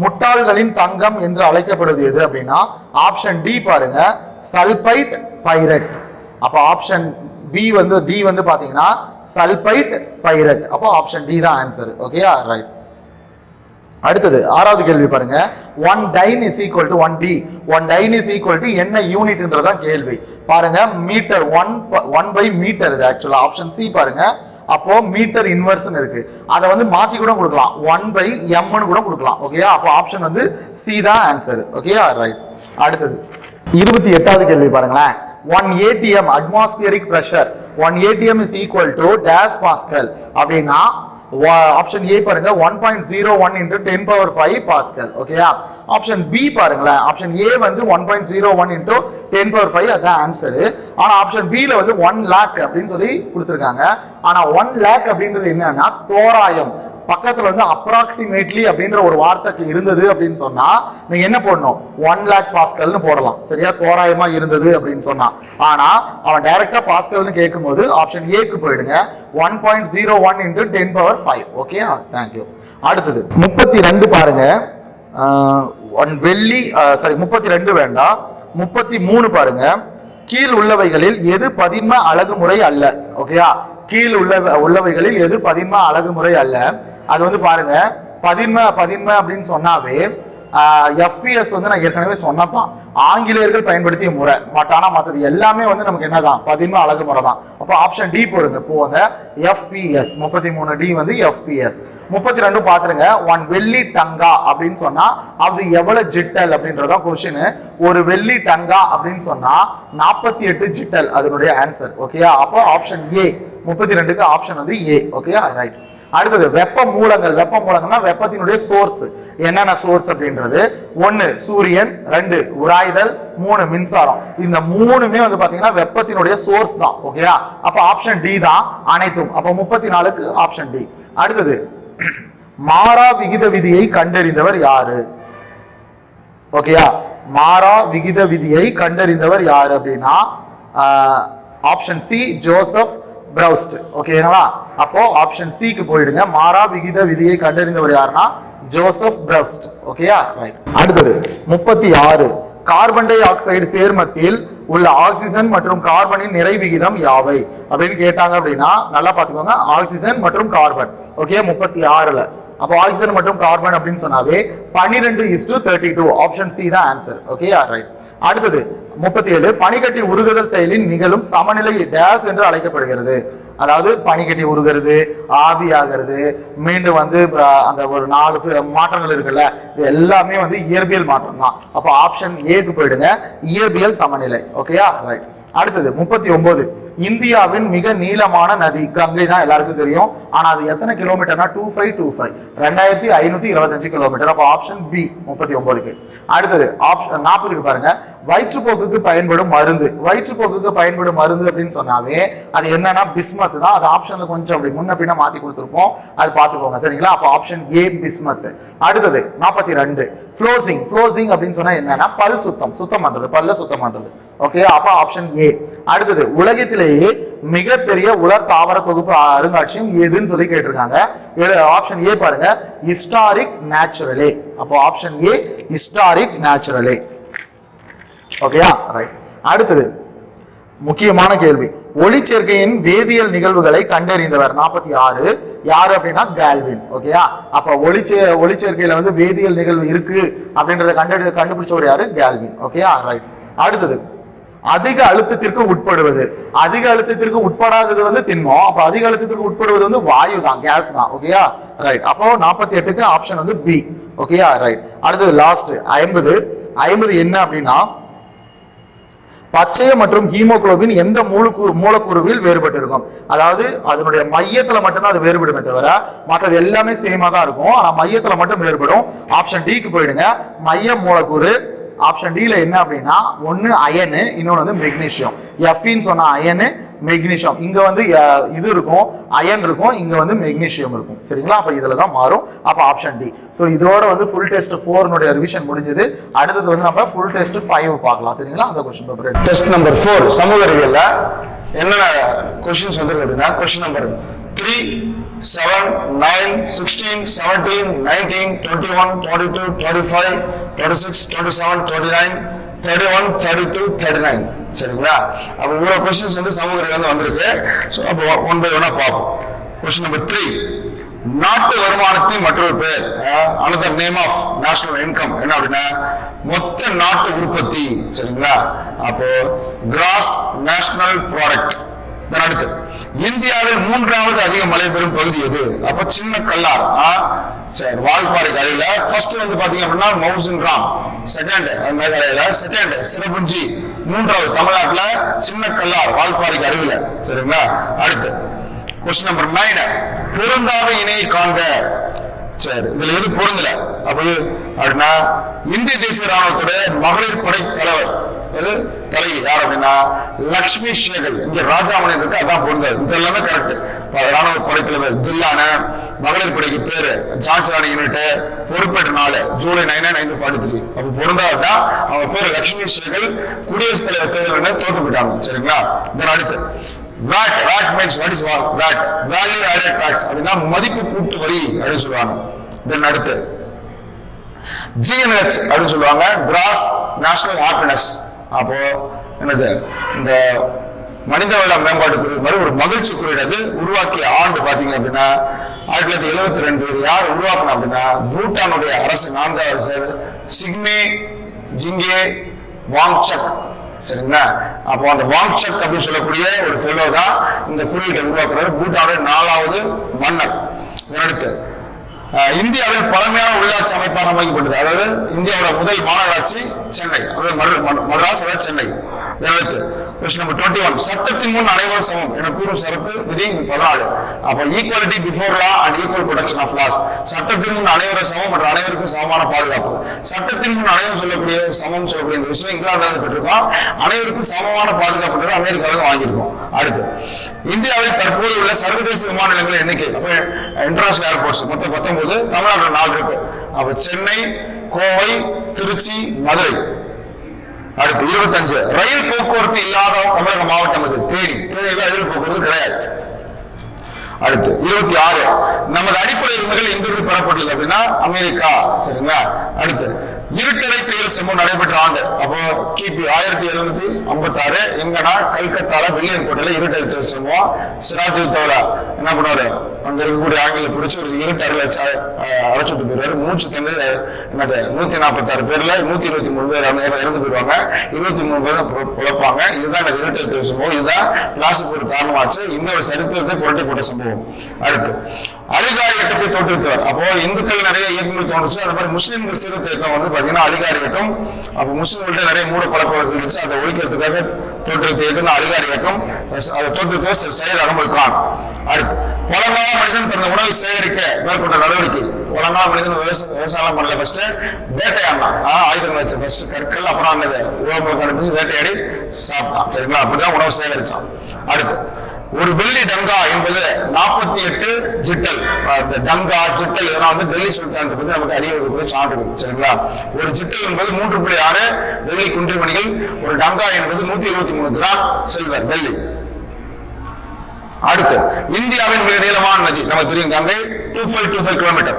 முட்டாள்களின் தங்கம் என்று அழைக்கப்படுவது எது அப்படின்னா ஆப்ஷன் டி பாருங்க சல்பைட் பைரட். அப்போ ஆப்ஷன் பி வந்து டி வந்து பாத்தீங்கன்னா சல்பைட் பைரட். அப்போ ஆப்ஷன் டி தான் ஆன்சர். ஓகேயா? ரைட். அடுத்தது 6வது கேள்வி பாருங்க. 1 dyne is equal to 1 D. 1 dyne is equal to என்ன யூனிட்ன்றதான் கேள்வி. பாருங்க மீட்டர் 1 பை மீட்டர். இது ஆக்சுவலா ஆப்ஷன் சி பாருங்க. அப்போ மீட்டர் இன்வர்ஸ் இருக்கு, அதை வந்து மாத்தி கூட கொடுக்கலாம், 1 பை எம்னு கூட கொடுக்கலாம். ஓகேயா? அப்போ ஆப்ஷன் வந்து சி தான் ஆன்சர். ஓகேயா? ரைட். அடுத்தது 28வது கேள்வி பாருங்களேன். 1 atm atmospheric pressure 1 atm is equal to dash pascal அப்படின்னா ஆப்ஷன் ஏ பாருங்க 1.01 into 10 power 5 பாஸ்கல். ஓகேயா? ஆப்ஷன் பி பாருங்களேன். ஆப்ஷன் ஏ வந்து 1.01 into 10 power 5 அதான் ஆன்சர். ஆனா ஆப்ஷன் பி ல வந்து 1 lakh அப்படின்னு சொல்லி கொடுத்திருக்காங்க. ஆனா 1 lakh அப்படின்றது என்னன்னா தோராயம், பக்கத்துல வந்து அப்ராக்சிமேட்லி அப்படின்ற ஒரு வார்த்தைக்கு இருந்தது அப்படின்னு சொன்னா நீங்க என்ன போடணும்? 1 lakh பாஸ்கல்னு போடலாம் சரியா, தோராயமா இருந்தது அப்படின்னு சொன்னா. ஆனா அவன் டைரக்டா பாஸ்கல்னு கேட்கும்போது ஆப்ஷன் ஏக்கு போயிடுங்க 1.01 into 10 power 5. Okay, thank you. அடுத்தது 32 பாருங்க. 32 வேண்டாம், 33 பாருங்க. கீழ் உள்ளவைகளில் எது பதின்ம அழகுமுறை அல்ல? ஓகேயா? கீழ் உள்ளவைகளில் எது பதின்ம அழகுமுறை அல்ல? அது வந்து பாருங்க பதின்ம அப்படின்னு சொன்னாவே FPS வந்து நான் ஏற்கனவே சொன்னப்பான், ஆங்கிலேயர்கள் பயன்படுத்திய முறை ஆனா மற்றது எல்லாமே வந்து நமக்கு என்னதான் பதின்ம அழகு முறை தான். அப்போ ஆப்ஷன் டி போடுங்க. போங்க FPS. 33D வந்து FPS. 32 பாத்துருங்க. 1 வெள்ளி டங்கா அப்படின்னு சொன்னா அது எவ்வளவு ஜிட்டல் அப்படின்றதான் கொஸ்டின். ஒரு வெள்ளி டங்கா அப்படின்னு சொன்னா 48 ஜிட்டல் அதனுடைய ஆன்சர். ஓகேயா? அப்போ ஆப்ஷன் ஏ 32க்கு ஆப்ஷன் வந்து ஏ. ஓகேயா? ரைட். அடுத்தது வெப்ப மூலங்கள்னா வெப்பத்தினுடைய சோர்ஸ். என்னென்ன சோர்ஸ் அப்படின்றது, 1 சூரியன், 2 உராய்தல், 3 மின்சாரம். இந்த மூணுமே வந்து பாத்தீங்கன்னா வெப்பத்தினுடைய சோர்ஸ் தான். ஓகேயா? அப்ப ஆப்ஷன் டி தான் அனைத்தும். அப்ப 34க்கு ஆப்ஷன் டி. அடுத்தது மாறா விகித விதியை கண்டறிந்தவர் யாரு? ஓகேயா? மாறா விகித விதியை கண்டறிந்தவர் யாரு அப்படின்னா ஆப்ஷன் சி ஜோசப் பிரவுஸ்ட். ஓகேங்களா? அப்போ ஆப்ஷன் சிக்கு போயிடுங்க. மாறா விகித விதியை கண்டறிந்தவர் யாருன்னா ஜோசப் பிரவுஸ்ட். ஓகேயா? ரைட். அடுத்தது 36 கார்பன் டை ஆக்சைடு சேர்மத்தில் உள்ள ஆக்சிஜன் மற்றும் கார்பனின் நிறை விகிதம் யாவை அப்படின்னு கேட்டாங்க அப்படின்னா நல்லா பாத்துக்கோங்க. ஆக்சிஜன் மற்றும் கார்பன். ஓகே, 36ல அப்போ ஆக்சிஜன் மற்றும் கார்பன் அப்படின்னு சொன்னாவே 12:32. ஆப்ஷன் சி தான் ஆன்சர். Okay, right. அடுத்தது 37 பனிக்கட்டி உருகுதல் செயலின் நிகழும் சமநிலை டேஸ் என்று அழைக்கப்படுகிறது. அதாவது பனிக்கட்டி உருகிறது, ஆவியாகிறது, மீண்டும் வந்து அந்த ஒரு 4 மாற்றங்கள் இருக்குல்ல, இது எல்லாமே வந்து இயற்பியல் மாற்றம் தான். அப்போ ஆப்ஷன் ஏக்கு போயிடுங்க, இயற்பியல் சமநிலை. ஓகேயா? ரைட். அடுத்தது 39 இந்தியாவின் மிக நீளமான நதி கங்கை தான் எல்லாருக்கும் தெரியும். ஆனா அது எத்தனை கிலோமீட்டர்னா 2525 கிலோமீட்டர். அப்போ ஆப்ஷன் பி 39க்கு. அடுத்தது ஆப்ஷன் 40க்கு பாருங்க, வயிற்றுப்போக்குக்கு பயன்படும் மருந்து. வயிற்றுப்போக்குக்கு பயன்படும் மருந்து அப்படின்னு சொன்னாவே அது என்னன்னா பிஸ்மத் தான். அது ஆப்ஷன்ல கொஞ்சம் அப்படி முன்ன பின்ன மாத்தி கொடுத்துருப்போம், அது பார்த்துக்கோங்க. சரிங்களா? அப்போ ஆப்ஷன் ஏ பிஸ்மத். அடுத்தது 42 ஃப்ளோசிங் அப்படின்னு சொன்னா என்னன்னா பல் சுத்தம் பண்றது, பல்ல சுத்தம் பண்றது. ஓகே, அப்ப ஆப்ஷன் ஏ. அடுத்தது உலகத்திலேயே மிகப்பெரிய உலர் தாவர தொகுப்பு அருங்காட்சியகம் எதுன்னு சொல்லி கேட்டிருக்காங்க. ஆப்ஷன் ஏ பாருங்க, ஹிஸ்டாரிக் நேச்சுரலே. அப்போ ஆப்ஷன் ஏ ஹிஸ்டாரிக் நேச்சுரலே. ஓகேயா? ரைட். அடுத்தது முக்கியமான கேள்வி, ஒளிச்சேர்க்கையின் வேதியியல் நிகழ்வுகளை கண்டறிந்தவர் 46 யாரு அப்படின்னா கால்வின். ஓகேயா? அப்ப ஒளிச்சேர்க்கையில வந்து வேதியியல் நிகழ்வு இருக்கு அப்படின்றத கண்டுபிடிச்சவர் யாரு? கால்வின். ஓகேயா? ரைட். அடுத்தது அதிக அழுத்தத்திற்கு உட்படுவது. அதிக அழுத்தத்திற்கு உட்படாதது வந்து திண்மம். அப்ப அதிக அழுத்தத்திற்கு உட்படுவது வந்து வாயு தான், கேஸ் தான். ஓகேயா? ரைட். அப்போ 48க்கு ஆப்ஷன் வந்து பி. ஓகேயா? ரைட். அடுத்தது லாஸ்ட் 50 என்ன அப்படின்னா பச்சை மற்றும் ஹீமோகுளோபின் எந்த மூலக்கூறுவில் வேறுபட்டு இருக்கும். அதாவது அதனுடைய மையத்துல மட்டும்தான் அது வேறுபடுமே தவிர மற்றது எல்லாமே சேமா தான் இருக்கும். ஆனா மையத்துல மட்டும் வேறுபடும். ஆப்ஷன் டிக்கு போயிடுங்க, மைய மூலக்கூறு. ஆப்ஷன் டில என்ன அப்படின்னா ஒன்னு அயனு, இன்னொன்னு வந்து மெக்னீசியம். எஃப்இன்னு சொன்னா அயனு, மெக்னீசியம். இங்க வந்து இது இருக்கும், அயன் இருக்கும், இங்க வந்து மெக்னீசியம் இருக்கும். சரிங்களா? அப்ப இதுல தான் மாறும். அப்ப ஆப்ஷன் டி. சோ இதோட வந்து ஃபுல் டெஸ்ட் 4 ரிவிஷன் முடிஞ்சது. அடுத்தது வந்து நம்ம ஃபுல் டெஸ்ட் 5 பார்க்கலாம். சரிங்களா? அந்த क्वेश्चन பேப்பர் டெஸ்ட் நம்பர் 4 சமூக அறிவியல்ல என்னென்ன क्वेश्चंस வந்திருக்கு அப்படின்னா क्वेश्चन நம்பர் 3, 7, 9, 16, 17, 19, 21, 22, 25, 26, 27, 29, 31, 32, 39. சரிங்களா? அப்ப இவ்வளவு क्वेश्चंस வந்து சமூக அறிவியல்ல வந்திருக்கு. சோ அப்ப ஒன் பை ஒன்னா பார்ப்போம். क्वेश्चन நம்பர் 3, நாட்டு வருமானத்தின் மற்றொரு பெயர், another name of national income என்ன அப்படின்னா மொத்த நாட்டு உற்பத்தி. சரிங்களா? அப்போ gross national product. அடுத்து இந்தியாவில் 3வது அதிக மழை பெறும் பகுதி எது? அப்ப சின்ன கல்லார். சரி, வால்பாறைக்கு அருகில. ஃபர்ஸ்ட் வந்து பாத்தீங்க அப்படின்னா மவுசின் ராம், செகண்ட் மேகாலயில, செகண்ட் சிரபுஞ்சி, 3வது தமிழ்நாட்டுல சின்ன கல்லார் வால்பாறைக்கு அருகில. சரிங்களா? அடுத்து क्वेश्चन நம்பர் 9 பொருந்தாத இணையை காண்க. சரி, இதுல எது பொருந்தல அப்படின்னா இந்திய தேசிய ராணுவத்தோட மகளிர் படை தலைவர் தலைவி யார் அப்படின்னா லக்ஷ்மி சேகல். இங்க ராஜாமணி இருக்கு, அதான் பொருந்தாது. இது எல்லாமே கரெக்ட். ராணுவ படைத்தலைவர் தில்லான, மகளிர் படைக்கு பேரு ஜான்சி ராணி யூனிட், பொறுப்பேற்ற நாள் ஜூலை 9, 1943. அப்ப பொருந்தாதான் அவங்க பேரு லக்ஷ்மி சேகல். குடியரசுத் தலைவர் தேர்தல் தோற்று போயிட்டாங்க. சரிங்களா? அடுத்து VAT. VAT means what is VAT? Value added tax. அப்படின்னா மதிப்பு கூட்டு வரி அப்படின்னு சொல்லுவாங்க. தென் அடுத்து GNH அப்படின்னு சொல்லுவாங்க, Gross National Happiness. அப்போ என்னது இந்த மனிதவள மேம்பாட்டு குறியீடு மாதிரி ஒரு மகிழ்ச்சி குறியீடு. அது உருவாக்கிய ஆண்டு பாத்தீங்க அப்படின்னா 1972. இது யார் உருவாக்கணும் அப்படின்னா பூட்டானுடைய அரசு 4வது அரசர் சிக்மே ஜிங்கே வாங்சக். சரிங்களா? அப்போ அந்த வாங்சக் அப்படின்னு சொல்லக்கூடிய ஒரு ஃபெலோ தான் இந்த குறியீட்டை உருவாக்குறாரு, பூட்டானுடைய 4வது மன்னர். இதனடுத்து இந்தியாவில் பழமையான உள்ளாட்சி அமைப்பாக அமைக்கப்பட்டது. அதாவது இந்தியாவோட முதல் மாநகராட்சி சென்னை, அதாவது மதராஸ், அதாவது சென்னை. Question number 21. சட்டத்தின் முன் அனைவரும் சமம் என கூறும் சரத்து விதி 14. அப்ப equality before law and equal protection of laws. சட்டத்தின் முன் அனைவரும் சமம் மற்றும் அனைவருக்கும் சமமான பாதுகாப்பு. சட்டத்தின் முன் அனைவரும் சொல்லக்கூடிய சமம் சொல்லக்கூடிய இந்த விஷயம் இங்கிலாந்து பெற்றிருக்கோம். அனைவருக்கும் சமமான பாதுகாப்பு அமெரிக்காவில் வாங்கியிருக்கோம். அடுத்து, இந்தியாவில் தற்போது உள்ள சர்வதேச விமான நிலையங்கள் எண்ணிக்கை. அப்ப இன்டர்நேஷனல் ஏர்போர்ட்ஸ் மொத்தம் 19, தமிழ்நாட்டில் 4 இருக்கு. அப்ப சென்னை, கோவை, திருச்சி, மதுரை. அடுத்து 25, ரயில் போக்குவரத்து இல்லாத தமிழக மாவட்டம் அது தேனி. தேனியில ரயில் போக்குவரத்து கிடையாது. அடுத்து 26, நமது அடிப்படை உரிமைகள் எங்கிருந்து பெறப்பட்டது அப்படின்னா அமெரிக்கா. சரிங்களா? அடுத்து, இருட்டறை தேர்தல் சம்பவம் நடைபெற்ற ஆண்டு. அப்போ கிபி 1756 எங்கன்னா கல்கத்தால வெள்ளியன் கோட்டையில இருட்டறை தேர்தல் சம்பவம். சிராஜுத்தௌலா என்ன பண்ணுவாரு, அங்க இருக்கக்கூடிய ஆங்கில பிடிச்சி ஒரு இருட்டறையில அழைச்சிட்டு போயிருவாரு. மூச்சு திணறி என்னது 146 பேர்ல 123 பேர் இறந்து போயிருவாங்க. 23 பேர் தான் பிழைப்பாங்க. இதுதான் இருட்டறை தேர்தல் சம்பவம். இதுதான் கிளாஸுக்கு ஒரு காரணமாச்சு. இந்த சரித்திரத்தை புரட்டி போட்ட சம்பவம். அடுத்து, அலிகார் இயக்கத்தை தோற்றுவித்தவர். அப்போ இந்துக்கள் நிறைய இயக்கங்கள் தோன்றுச்சு. அது மாதிரி முஸ்லிம்கள் சீர்திருத்த இயக்கம் வந்து பாத்தீங்கன்னா அலிகார் இயக்கம். அப்ப முஸ்லிம்கள்ட்ட நிறைய மூட பழக்கவழக்கம் இருந்துச்சு. அதை ஒழிக்கிறதுக்காக தோற்றுவித்த இயக்கம் அலிகார் இயக்கம். அதை தோற்றுவித்தவர் சையத் அகமது கான். அடுத்து, பழங்கால மனிதன் தனது உணவை சேகரிக்க மேற்கொண்ட நடவடிக்கை. பழங்கால மனிதன் விவசாயம் பண்ணல, ஃபர்ஸ்ட் வேட்டையாடினான். ஆயுதங்கள் வச்சு ஃபர்ஸ்ட் கற்கள், அப்புறம் உணவு கண்டுபிடிச்சு வேட்டையாடி சாப்பிட்டான். சரிங்களா? அப்படிதான் உணவு சேகரிச்சான். அடுத்து, ஒரு வெள்ளி டங்கா என்பது 48 ஜிட்டல். டங்கா ஜிட்டல் இதெல்லாம் வந்து டெல்லி சுல்தானத்தை பத்தி நமக்கு அறிவுறுத்தக்கூடிய சான்றுகள். சரிங்களா? ஒரு ஜிட்டல் என்பது 3.6 வெள்ளி குன்றிமணிகள். ஒரு டங்கா என்பது 173 கிராம் சில்வர் வெள்ளி. அடுத்து, இந்தியாவின் மிக நீளமான நதி நமக்கு தெரியும், கங்கை 2525 கிலோமீட்டர்.